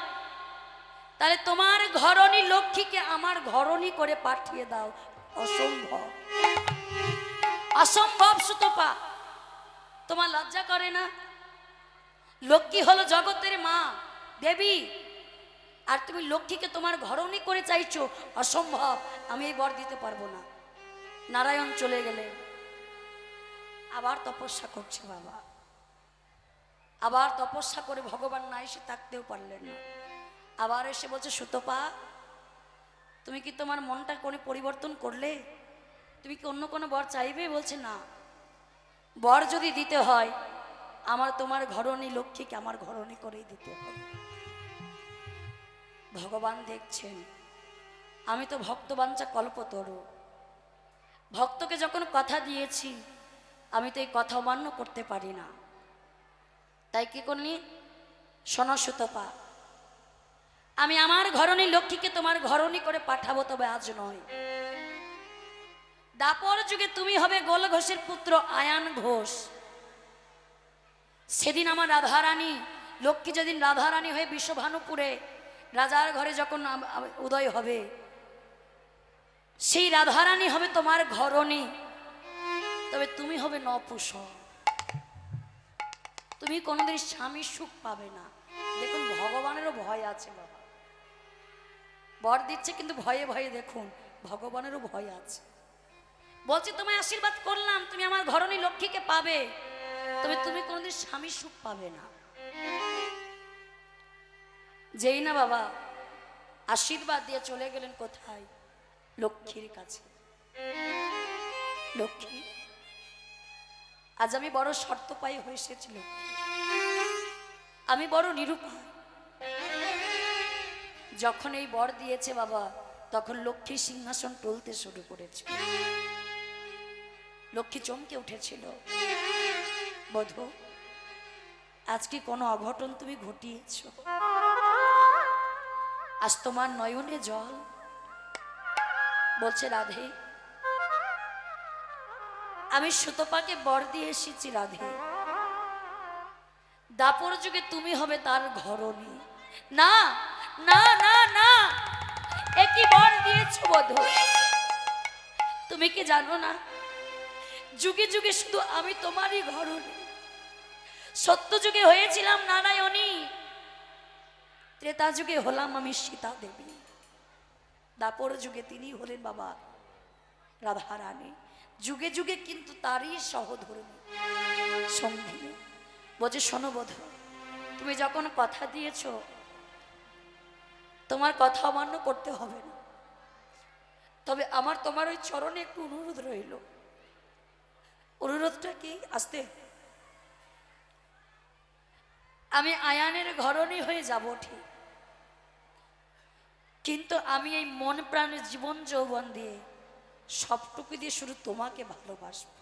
তাহলে তোমার ঘরণী লক্ষ্মীকে আমার ঘরণী করে পাঠিয়ে দাও। অসম্ভব, অসম্ভব সুতপা, তোমার লজ্জা করে না? লক্ষ্মী হলো জগতের মা দেবী, আর তুমি লক্ষ্মীকে তোমার ঘরণী করে চাইছো? অসম্ভব, আমি এই বর দিতে পারবো না। নারায়ণ চলে গেলেন, আবার তপস্যা করছে বাবা, আবার তপস্যা করে ভগবান না এসে থাকতেও পারলেন না। আবার এসে বলছে সুতপা তুমি কি তোমার মনটা কোনো পরিবর্তন করলে? তুমি কি অন্য কোনো বর চাইবে? বলছে না, বর যদি দিতে হয় আমার তোমার ঘরণী লক্ষ্মীকে আমার ঘরণী করেই দিতে হবে। ভগবান দেখছেন আমি তো ভক্তবাঞ্ছা কল্পতরু, ভক্তকে যখন কথা দিয়েছি আমি তো এই কথা অমান্য করতে পারি না। তাই কি করলি? শোনো সুতপা, আমি আমার ঘরণী লক্ষ্মীকে তোমার ঘরণী করে পাঠাবো, তবে আজ নয়। দাপর যুগে তুমি হবে গোল ঘোষের পুত্র আয়ান ঘোষ। সেদিন আমার রাধারানী লক্ষ্মী যেদিন রাধারানী হয়ে বিশ্বভানুপুরে রাজার ঘরে যখন উদয় হবে, সেই রাধারানী হবে তোমার ঘরণী, তবে তুমি হবে নপুষ, তুমি কোনোদিন স্বামীর সুখ পাবে না। দেখুন ভগবানেরও ভয় আছে বাবা, বর দিচ্ছে কিন্তু ভয়ে ভয়ে, দেখুন ভগবানেরও ভয় আছে। বলছি তোমায় আশীর্বাদ করলাম তুমি আমার ঘরণী লক্ষ্মীকে পাবে, তবে তুমি কোনোদিন স্বামীর সুখ পাবে না। যেই না বাবা আশীর্বাদ দিয়ে চলে গেলেন কোথায়? লক্ষ্মীর কাছে। লক্ষ্মী আজ আমি বড় শর্ত পাই হয়ে এসেছিল, আমি বড় নিরুপায়। যখন এই বর দিয়েছে বাবা, তখন লক্ষ্মী সিংহাসন টলতে শুরু করেছে। লক্ষ্মী চমকে উঠেছিল, বধূ আজ কি কোনো অঘটন তুমি ঘটিয়েছ? আজ তোমার নয়নে জল। বলছে রাধে, আমি সুতপাকে বর দিয়ে এসেছি রাধে, দাপর যুগে তুমি হবে তার ঘরণী। না না না না, একই বর দিয়েছ বধূ। তুমি কি জানো না, যুগে যুগে শুধু আমি তোমারই ঘরণী। সত্য যুগে হয়েছিলাম নারায়ণী, ত্রেতা যুগে হলাম আমি সীতা দেবী, দাপর যুগে তিনি হলেন বাবা রাধারানী। যুগে যুগে কিন্তু তারই সহধর্মী সঙ্গিনী। বলছে শোনো বধূ, তুমি যখন কথা দিয়েছ, তোমার কথা অমান্য করতে হবে না। তবে আমার তোমার ওই চরণে একটু অনুরোধ রইল। অনুরোধটা কি? আসতে আমি আয়ানের ঘরণী হয়ে যাব ঠিক, কিন্তু আমি এই মন প্রাণের জীবন যৌবন দিয়ে সবটুকু দিয়ে শুধু তোমাকে ভালোবাসবো।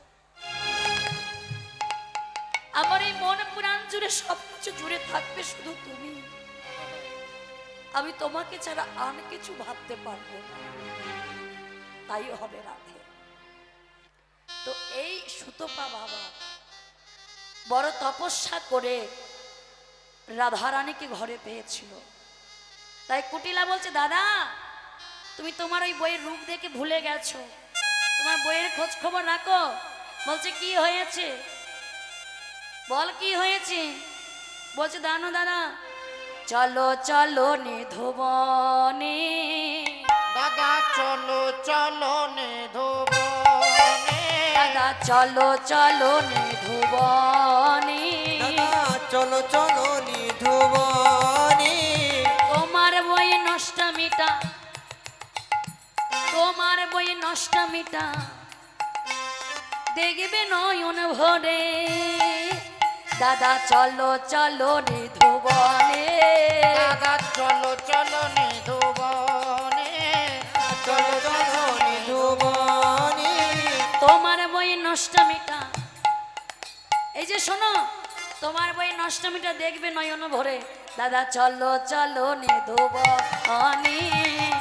আমার এই মন প্রাণ জুড়ে সবকিছু জুড়ে থাকবে শুধু তুমি। আমি তোমাকে ছাড়া আর কিছু ভাবতে পারবো না। তাই হবে রাধে। তো এই সুতপা বাবা বড় তপস্যা করে রাধারানীকে ঘরে পেয়েছিল। তাই কুটিলা বলছে, দাদা তুমি তোমার ওই বইয়ের রূপ দেখে ভুলে গেছো, তোমার বইয়ের খোঁজ খবর রাখো। বলছে কি হয়েছে, বল কি হয়েছে? বলছে দানো দাদা, চলো চলো নিধুবনে, দাদা চলো চলো নিধুবনে, দাদা চলো চলো নিধুবনে, দাদা চলো চলো নিধুবনে, তোমার বই নষ্ট মিটা, তোমার বই নষ্ট মিটা দেখবে নয়ন ভরে। দাদা চলো চলো নিধুবনে, দাদা চলো চলো নিধুবনে, চলো চলো নিধুবনে, তোমার বই নষ্ট মিটা। এই যে শোনো, তোমার বই নষ্ট মিটা দেখবে নয়ন ভরে। দাদা চলো চলো নিধুবনে,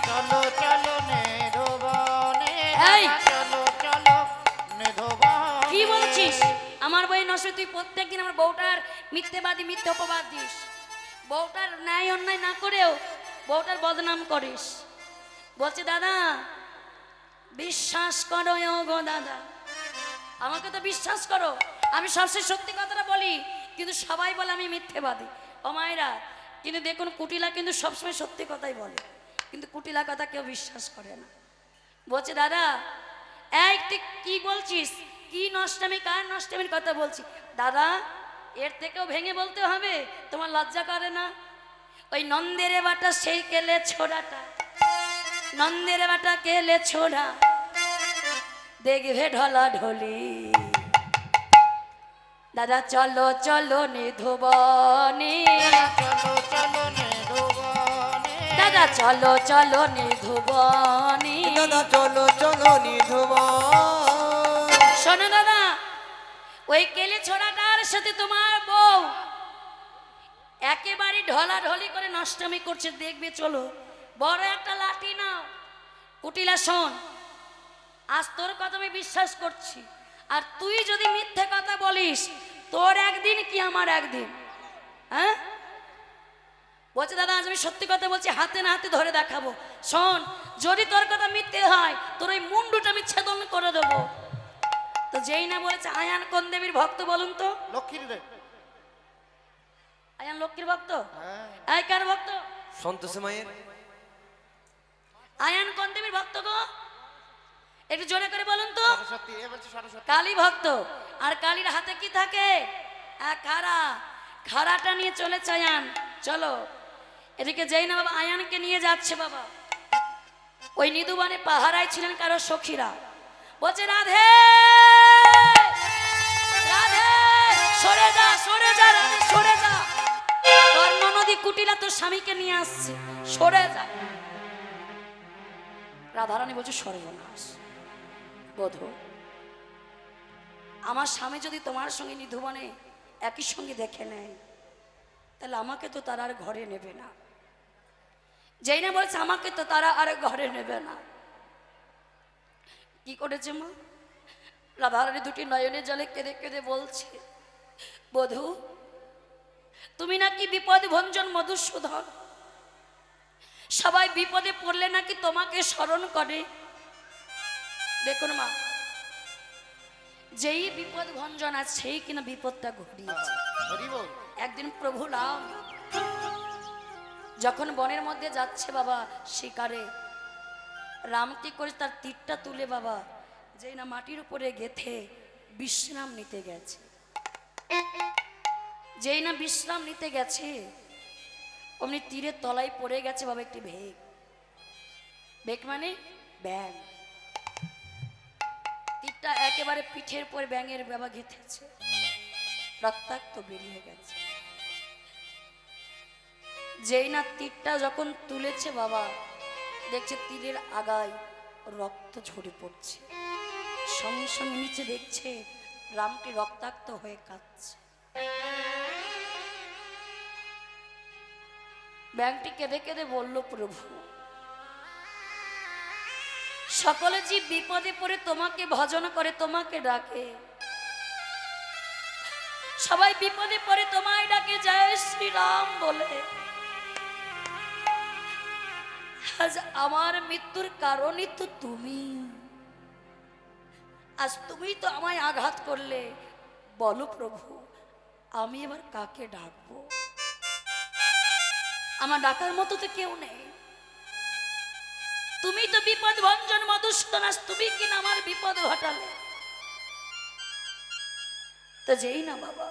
চলো চলো নিধুবনে, এই! দাদা চলো চলো নিধুবনে। কি বলছিস? আমার বই নষ্ট, তুই প্রত্যেকদিন আমার বউটার মিথ্যেবাদী মিথ্যে অপবাদ দিস। বউটার ন্যায় অন্যায় না করেও বউটার বদনাম করিস। বলছে দাদা বিশ্বাস করো গো দাদা, আমাকে তো বিশ্বাস করো, আমি সবসময় সত্যি কথাটা বলি, কিন্তু সবাই বলে আমি মিথ্যেবাদী। ও মায়েরা, কিন্তু দেখুন কুটিলা কিন্তু সবসময় সত্যি কথাই বলে, কিন্তু কুটিলা কথা কেউ বিশ্বাস করে না। বলছে দাদা এই তুই কি বলছিস, কি নষ্টামি, কার নষ্টামির কথা বলছি? দাদা এর থেকেও ভেঙে বলতে হবে, তোমার লজ্জা করে না? ওই নন্দের বাটা সেই কেলে ছোড়াটা, নন্দের বাটা কেলে ছোড়া দেখবে ঢলা ঢলি। দাদা চলো চলো নিধুবনে, চলো চলো নিধুবনে, দাদা চলো চলো নিধুবনে। দাদা চলো চলো নিধুবনে। শোনো দাদা, ওই কেলে ছোড়াটার সাথে তোমার বউ একেবারে ঢলাঢলি করে নষ্টামি করছে, দেখবে চলো। বড় একটা লাঠি নাও। কুটিলা শোন, আজ তোর কথা আমি বিশ্বাস করছি, আর তুই যদি মিথ্যে কথা বলিস, তোর একদিন কি আমার একদিন। হ্যাঁ বলছে দাদা আজ আমি সত্যি কথা বলছি, হাতে না হাতে ধরে দেখাবো। শোন, যদি তোর কথা মিথ্যে হয়, তোর ওই মুন্ডুটা আমি ছেদন করে দেবো। তো যেই না বলেছে আয়ান কোন দেবীর ভক্ত বলুন তো? লক্ষ্মীর রে। আয়ান লক্ষ্মীর ভক্ত? হ্যাঁ। এই কার ভক্ত? সন্তোষী মায়ের। আয়ান কোন দেবীর ভক্ত গো? একটু জোরে করে বলুন তো। সরস্বতী, এ বলছে সরস্বতী। কালী ভক্ত। আর কালীর হাতে কি থাকে? খাড়া। খাড়াটা নিয়ে চলেছে আয়ান। চলো এদিকে যেই না বাবা আয়ানকে নিয়ে যাচ্ছে বাবা, ওই নিধুবনে পাহারায় ছিলেন কারো সখীরা। বলছে রাধে রাধে কুটিলা তোর স্বামীকে নিয়ে আসছে, সরে যা। রাধারানী বলছে সর্বনাশ, বধূ আমার স্বামী যদি তোমার সঙ্গে নিধুবনে একই সঙ্গে দেখে নেয়, তাহলে আমাকে তো তারা আর ঘরে নেবে না। যেই না বলছে আমাকে তো তারা আর ঘরে নেবে না। কি করেছে মা? রাধারানী দুটি নয়নের জলে কেঁদে কেঁদে বলছে, বধূ তুমি নাকি বিপদ ভঞ্জন মধুসূদন, সবাই বিপদে পড়লে নাকি তোমাকে স্মরণ করে। দেখুন মা, যেই বিপদ ভঞ্জন আছে সেই কিনা বিপদটা ঘটিয়েছে। একদিন প্রভু রাম যখন বনের মধ্যে যাচ্ছে বাবা শিকারে, রাম কি করে তার তীরটা তুলে বাবা যেই না মাটির উপরে গেথে বিশ্রাম নিতে গেছে। যেই না বিশ্রাম নিতে গেছে অমনি তীরের তলায় পড়ে গেছে বাবা একটি ভেক। ভেক মানে ব্যাং। তীরটা একেবারে পিঠের পর ব্যাঙের বাবা গেঁথেছে, রক্তাক্ত বেরিয়ে গেছে। যেই না তীরটা যখন তুলেছে বাবা দেখছে তীরের আগায় রক্ত ঝরে পড়ছে। সঙ্গে সঙ্গে নিচে দেখছে রামটি রক্তাক্ত হয়ে কাঁদছে। ব্যাংকটি কেঁদে কেঁদে বলল, প্রভু সকলে যে বিপদে পড়ে তোমাকে ভজন করে, তোমাকে ডাকে, সবাই বিপদে পড়ে তোমায় ডাকে জয় শ্রীরাম বলে, আজ আমার মৃত্যুর কারণই তো তুমি। আজ তুমি তো আমায় আঘাত করলে, বলো প্রভু আমি এবার কাকে ডাকবো? আমার ডাকার মতো তো কেউ নেই। তুমি তো বিপদ ভঞ্জন মধুসূদন, আজ তুমি কিনা আমার বিপদ ঘটালে। তো যেই না বাবা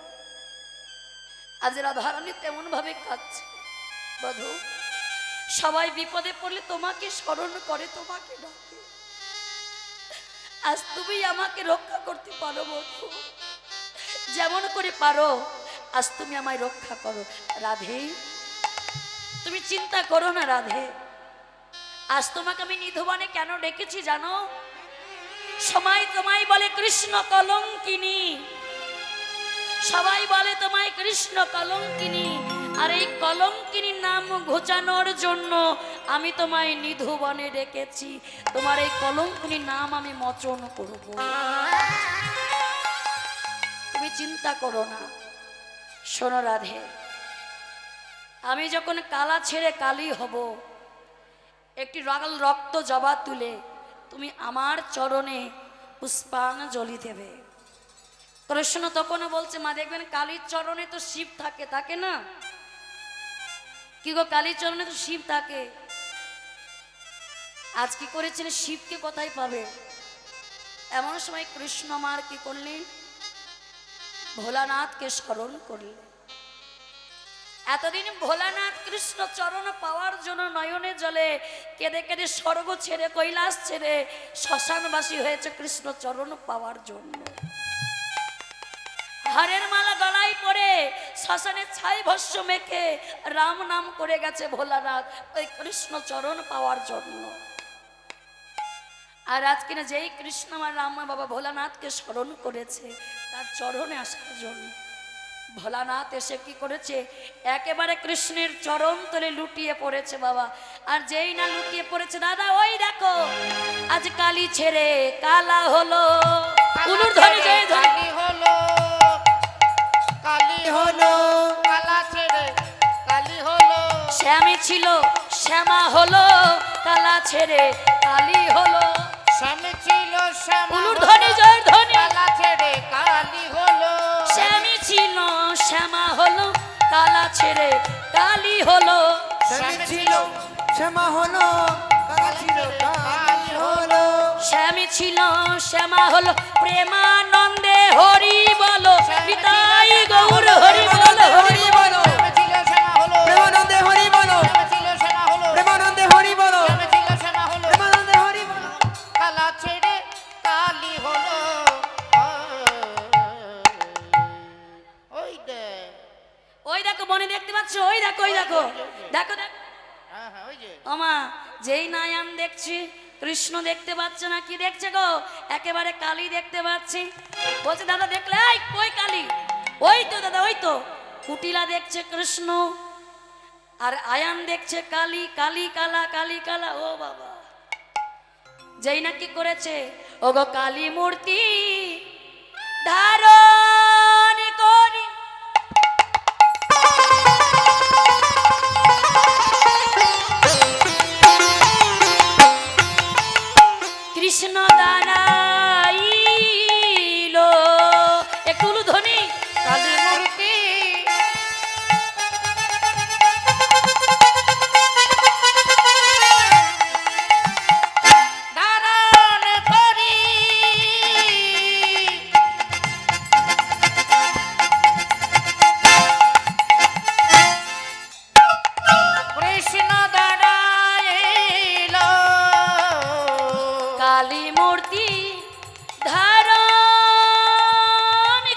আজ রাধারানী তেমন ভাবে কাঁদছে, বধূ সবাই বিপদে পড়লে তোমাকে স্মরণ করে, তোমাকে ডাকে, আজ তুমি আমাকে রক্ষা করতে পারো বধূ, যেমন করে পারো আজ তুমি আমায় রক্ষা করো। রাধে তুমি চিন্তা করো না রাধে, আজ তোমাকে আমি নিধুবনে কেন ডেকেছি জানো? সবাই তোমায় বলে কৃষ্ণ কলঙ্কিনী, সবাই বলে তোমায় কৃষ্ণ কলঙ্কিনী, আর এই কলঙ্কিনীর নাম ঘোচানোর জন্য আমি তোমায় নিধুবনে ডেকেছি। তোমার এই কলঙ্কিনীর নাম আমি মোচন করব, তুমি চিন্তা করো না। শোনো রাধে, আমি যখন কালা ছেড়ে কালি হব, একটি রক্ত জবা তুলে তুমি আমার চরণে পুষ্পাঞ্জলি দেবে। কৃষ্ণ তখন বলছে, মা দেখবেন কালীর চরণে তো শিব থাকে, থাকে না? কি গো, কালীর চরণে তো শিব থাকে। আজ কি করেছেন, শিবকে কোথায় পাবে? এমন সময় কৃষ্ণ আমার কি করলেন, ভোলানাথকে স্মরণ করলেন। এতদিন ভোলানাথ কৃষ্ণ চরণ পাওয়ার জন্য নয়নে জলে কেঁদে কেঁদে স্বর্গ ছেড়ে কৈলাস ছেড়ে শ্মশানবাসী হয়েছে কৃষ্ণ চরণ পাওয়ার জন্য। হারের মালা গলায় পরে শ্মশানে ছাই ভস্য মেখে রাম নাম করে গেছে ভোলানাথ ওই কৃষ্ণ চরণ পাওয়ার জন্য। আর আজকে না যেই কৃষ্ণ আমার রাম বাবা ভোলানাথকে স্মরণ করেছে তার চরণে আসার জন্য, ভোলানাথ এসে কি করেছে, একেবারে কৃষ্ণের চরণ তলে লুটিয়ে পড়েছে বাবা। আর যেই না লুটিয়ে পড়েছে দাদা, ওই দেখো আজ কালি ছেড়ে কালা হলো, উলুর ধরে জয় ধরে হলো, কালি হলো, কালা ছেড়ে কালি হলো, শ্যামী ছিল শ্যামা হলো, কালা ছেড়ে কালি হলো, স্বামী ছিল শ্যামা উলুর হলো, ধরে জয় ধরে, কালা ছেড়ে কালি হলো, শ্যামী ছিল শ্যামা হলো, কালা ছেড়ে কালি হলো, স্বামী ছিল শ্যামা হলো, কালা ছিল কালি হলো, শ্যামী ছিল শ্যামা হলো, প্রেমানন্দে হরি বলো, নিতাই গৌর হরি বলো, হরি বলো, স্বামী ছিল শ্যামা হলো, প্রেমানন্দে হরি বলো, স্বামী ছিল শ্যামা হলো, প্রেমানন্দে হরি বলো, স্বামী ছিল শ্যামা হলো, প্রেমানন্দে হরি বলো। কালা ছেড়ে কালি হলো। ওই দে ওই দেখো মনে দেখতে পাচ্ছ পাচ্ছ? ওই দেখো, ওই দেখো, দেখো দেখো। হ্যাঁ হ্যাঁ ওই যে ওমা, যেই না আয়ান দেখছি, কৃষ্ণ দেখতে পাচ্ছে না, কি দেখছে গো? একেবারে কালী দেখতে পাচ্ছি। বলছে দাদা দেখলে? এই কই কালী? ওই তো দাদা, ওই তো। কুটিলা দেখছে কৃষ্ণ, আর আয়ান দেখছে কালী। কালী কালা, কালী কালা। ও বাবা, যেই না কি করেছে, ও গো কালী মূর্তি ধারণ করি কৃষ্ণ দাঁড়াইল। একটু ধ্বনি। কালী মূর্তি ধারণ করি কৃষ্ণ দাঁড়াইল কালী মূর্তি ধারণ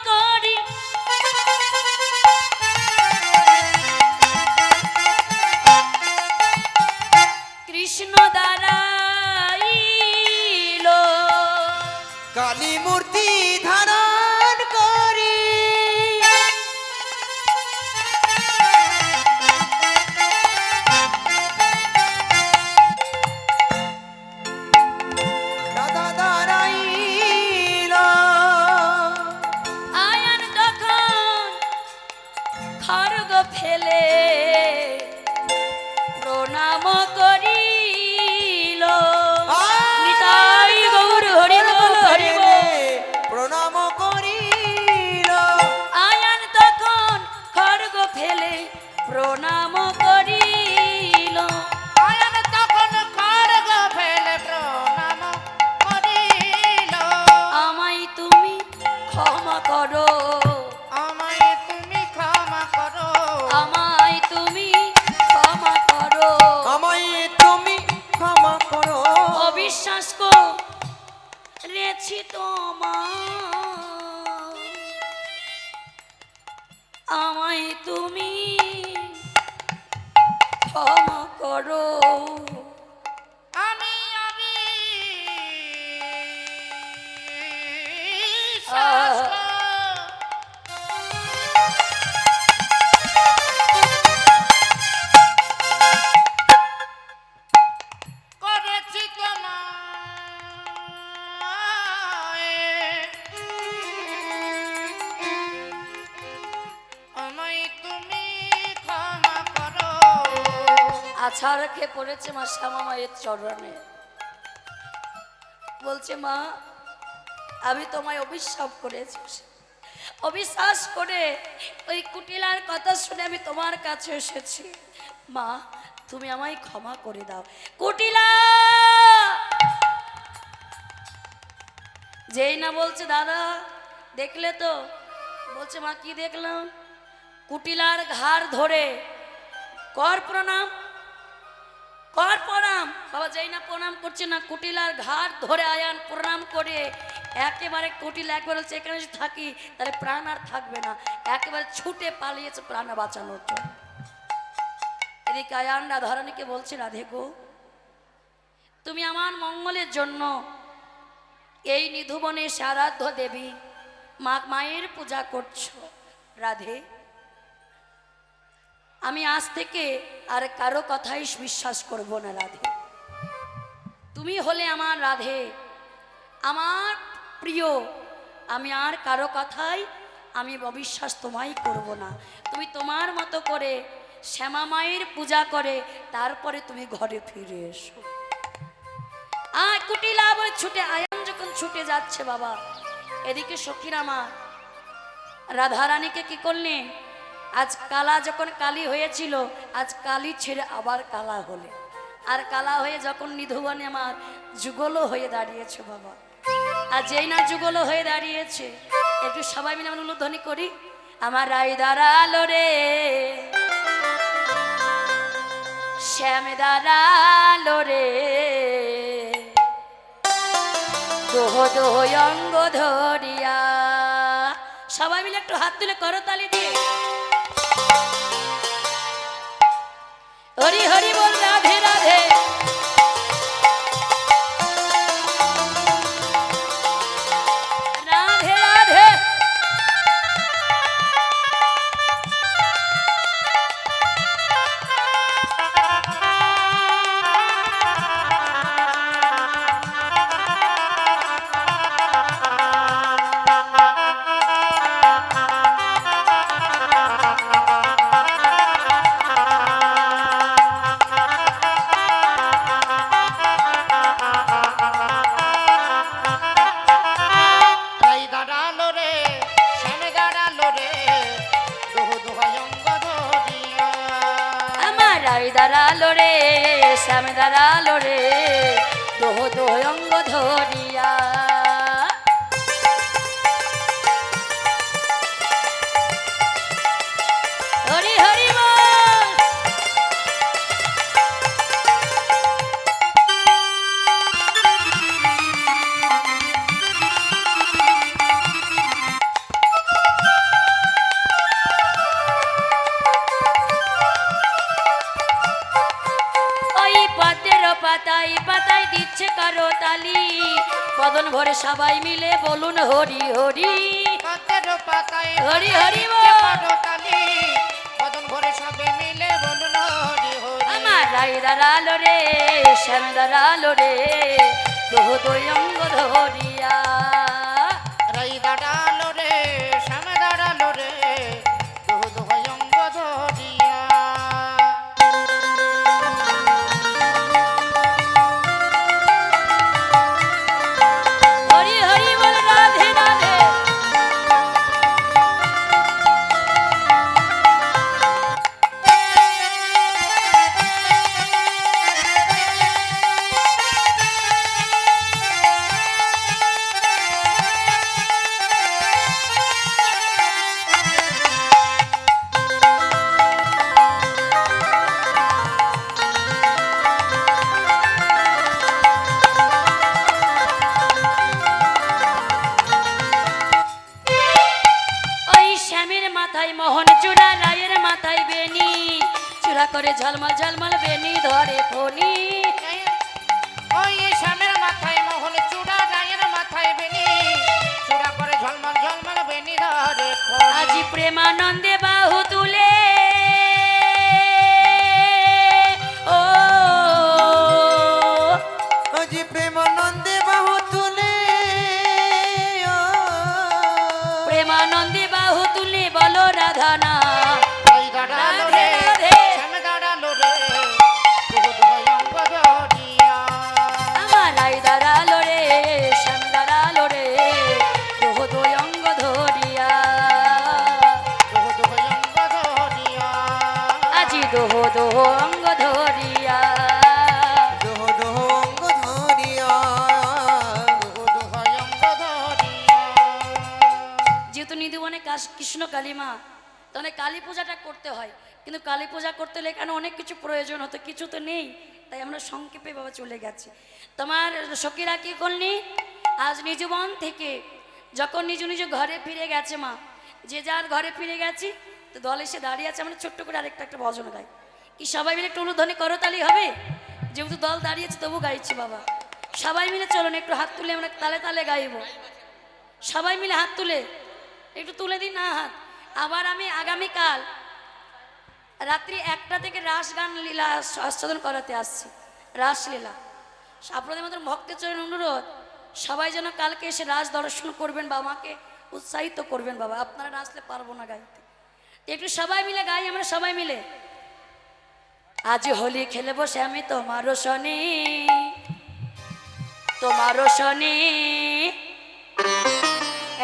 করি কৃষ্ণ দাঁড়াইল। কালী মূর্তি ধারণ করি রাধা দাঁড়াইল। আয়ান তখন খড়গ ফেলে প্রণাম করিল। নিতাই গৌর হরি বল, হরি বল। প্রণাম করিল। আয়ান তখন খড়গ ফেলে প্রণাম করিল। আয়ান তখন খড়গ ফেলে প্রণাম করিল আমায় তুমি ক্ষমা করো, আমায় তুমি ক্ষমা করো আমায় তুমি ক্ষমা করো। আমায় তুমি ক্ষমা করো। অবিশ্বাস করেছি তোমার, আমায় তুমি ক্ষমা করো। আমি করেছি আমায় তুমি ক্ষমা করো। আছা রেখে পড়েছে মা শ্যামা মায়ের চরণে, বলছে মা আমি তোমায় অভিশাপ করেছি, অবিশ্বাস করে ওই কুটিলার কথা শুনে আমি তোমার কাছে এসেছি। মা তুমি আমায় ক্ষমা করে দাও। কুটিলা যেই না বলছে দাদা দেখলে তো, বলছে মা কি দেখলাম? কুটিলার ঘাড় ধরে কর প্রণাম, কর প্রণাম। বাবা যেই না প্রণাম করছে না, কুটিলার ঘাট ধরে আয়ান প্রণাম করে একেবারে কুটিলা একবার বলছে এখানে যদি থাকি তাহলে প্রাণ আর থাকবে না, একেবারে ছুটে পালিয়েছে প্রাণ বাঁচানোর জন্য। এদিকে আয়ান রাধারানীকে বলছে রাধে গো, তুমি আমার মঙ্গলের জন্য এই নিধুবনে আরাধ্য দেবী মা মায়ের পূজা করছো। রাধে আমি আজ থেকে আর কারো কথাই বিশ্বাস করব না রাধে, তুমি হলে আমার রাধে, আমার প্রিয়। আমি আর কারো কথাই আমি অবিশ্বাস তোমায় করব না। তুমি তোমার মতো করে শ্যামা মায়ের পূজা করে তারপরে তুমি ঘরে ফিরে এসো। কুটিলা বলে ছুটে আয়ান যখন ছুটে যাচ্ছে বাবা, এদিকে সখীরা মা রাধারানীকে কি করলেন? আজ কালা যখন কালী হয়েছিল, আজ কালী ছেড়ে আবার কালা হলে, আর কালা হয়ে যখন নিধুবনে আমার যুগলও হয়ে দাঁড়িয়েছে বাবা। আর যেই না যুগলও হয়ে দাঁড়িয়েছে, একটু সবাই মিলে আমরা উলুধ্বনি করি। আমার রাই দাঁড়ালো রে, শ্যাম দাঁড়ালো রে, দোহ দোহ অঙ্গ ধরিয়া। সবাই মিলে একটু হাত তুলে করতালি দিয়ে হরি হরি বল রাধে রাধে। রাধে রাধে। রাই দাঁড়ালো রে শ্যাম দাঁড়ালো রে দোহ দোহাই অঙ্গ ধরিয়া আমার রাই দাঁড়ালো রে শ্যাম দাঁড়ালো রে দোহ দোহ অঙ্গ ধরিয়া। হরি হরি বল। ওই পদ্মের পাতায় পাতায় দিচ্ছে কারো তালি, বদন ভরে সবাই মিলে বলুন হরি হরি। পদ্মের পাতায় হরি হরি দিচ্ছে বল। কারো তালি, বদন ভরে সবে মিলে বলুন হরি হরি। আমার রাই দাঁড়ালো রে শ্যাম দাঁড়ালো রে দোহ দোহ অঙ্গ ধরিয়া। রাই দাঁড়ালো রে শ্যাম দাঁড়ালো রে দোহ দোহাই অঙ্গ ধরিয়া হরি হরি বল রাধে রাধে। ওই শ্যামের মাথায় মোহন চূড়া, রায়ের মাথায় বেনি, চূড়া করে ঝলমল ঝলমল বেনি ধরে ফণি। ওই শ্যামের মাথায় মোহন চূড়া, রায়ের মাথায় বেনি, চূড়া করে ঝলমল ঝলমল বেনি ধরে ফণি। আজি প্রেমানন্দে বাহু তুলে ও আজি প্রেমানন্দে বাহু তুলে ও প্রেমানন্দে বাহু তুলে বলো রাধানা। রাই দাঁড়ালো রে রাধে রাধে। শ্যাম দাঁড়ালো রে দোহ দোহাই অঙ্গ ধরিয়া আমার রাই দাঁড়ালো রে শ্যাম দাঁড়ালো রে দোহ দোহ অঙ্গ ধরিয়া। দোহ দোহাই অঙ্গ ধরিয়া আজি দোহ দোহ অঙ্গ ধরিয়া। দোহ দোহ অঙ্গ ধরিয়া দোহ দোহাই অঙ্গ ধরিয়া যেহেতু নিধুবনে কৃষ্ণ কালীমা, তাহলে কালী পূজাটা করতে হয়, কিন্তু কালী পূজা করতে হলে এখানে অনেক কিছু প্রয়োজন হতো, কিছু তো নেই, তাই আমরা সংক্ষেপে বাবা চলে গেছি। তোমার সখীরা কি করলি, আজ নিজবন থেকে যখন নিজ নিজ ঘরে ফিরে গেছে মা, যে যার ঘরে ফিরে গেছি, তো দল এসে দাঁড়িয়ে আছে, আমরা ছোট্ট করে আরেকটা একটা ভজন গাই। কি সবাই মিলে একটু উলুধ্বনি করতালি হবে? যেহেতু দল দাঁড়িয়েছে তবু গাইছি বাবা, সবাই মিলে চলুন একটু হাত তুলে আমরা তালে তালে গাইব। সবাই মিলে হাত তুলে একটু তুলে দিন না হাত। আবার আমি আগামীকাল রাত্রি 1টা থেকে রাস গান লীলা আস্বাদন করাতে আসছি, রাসলীলা। আপনাদের মতন ভক্তের চরণ অনুরোধ, সবাই যেন কালকে এসে রাস দর্শন করবেন বা আমাকে উৎসাহিত করবেন বাবা, আপনারা নাচলে পারবো না গাইতে। একটু সবাই মিলে গাই আমরা সবাই মিলে। আজ হোলি খেলবো শ্যামে তোমারও শনি, তোমারও শনি,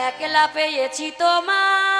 একলা পেয়েছি তোমার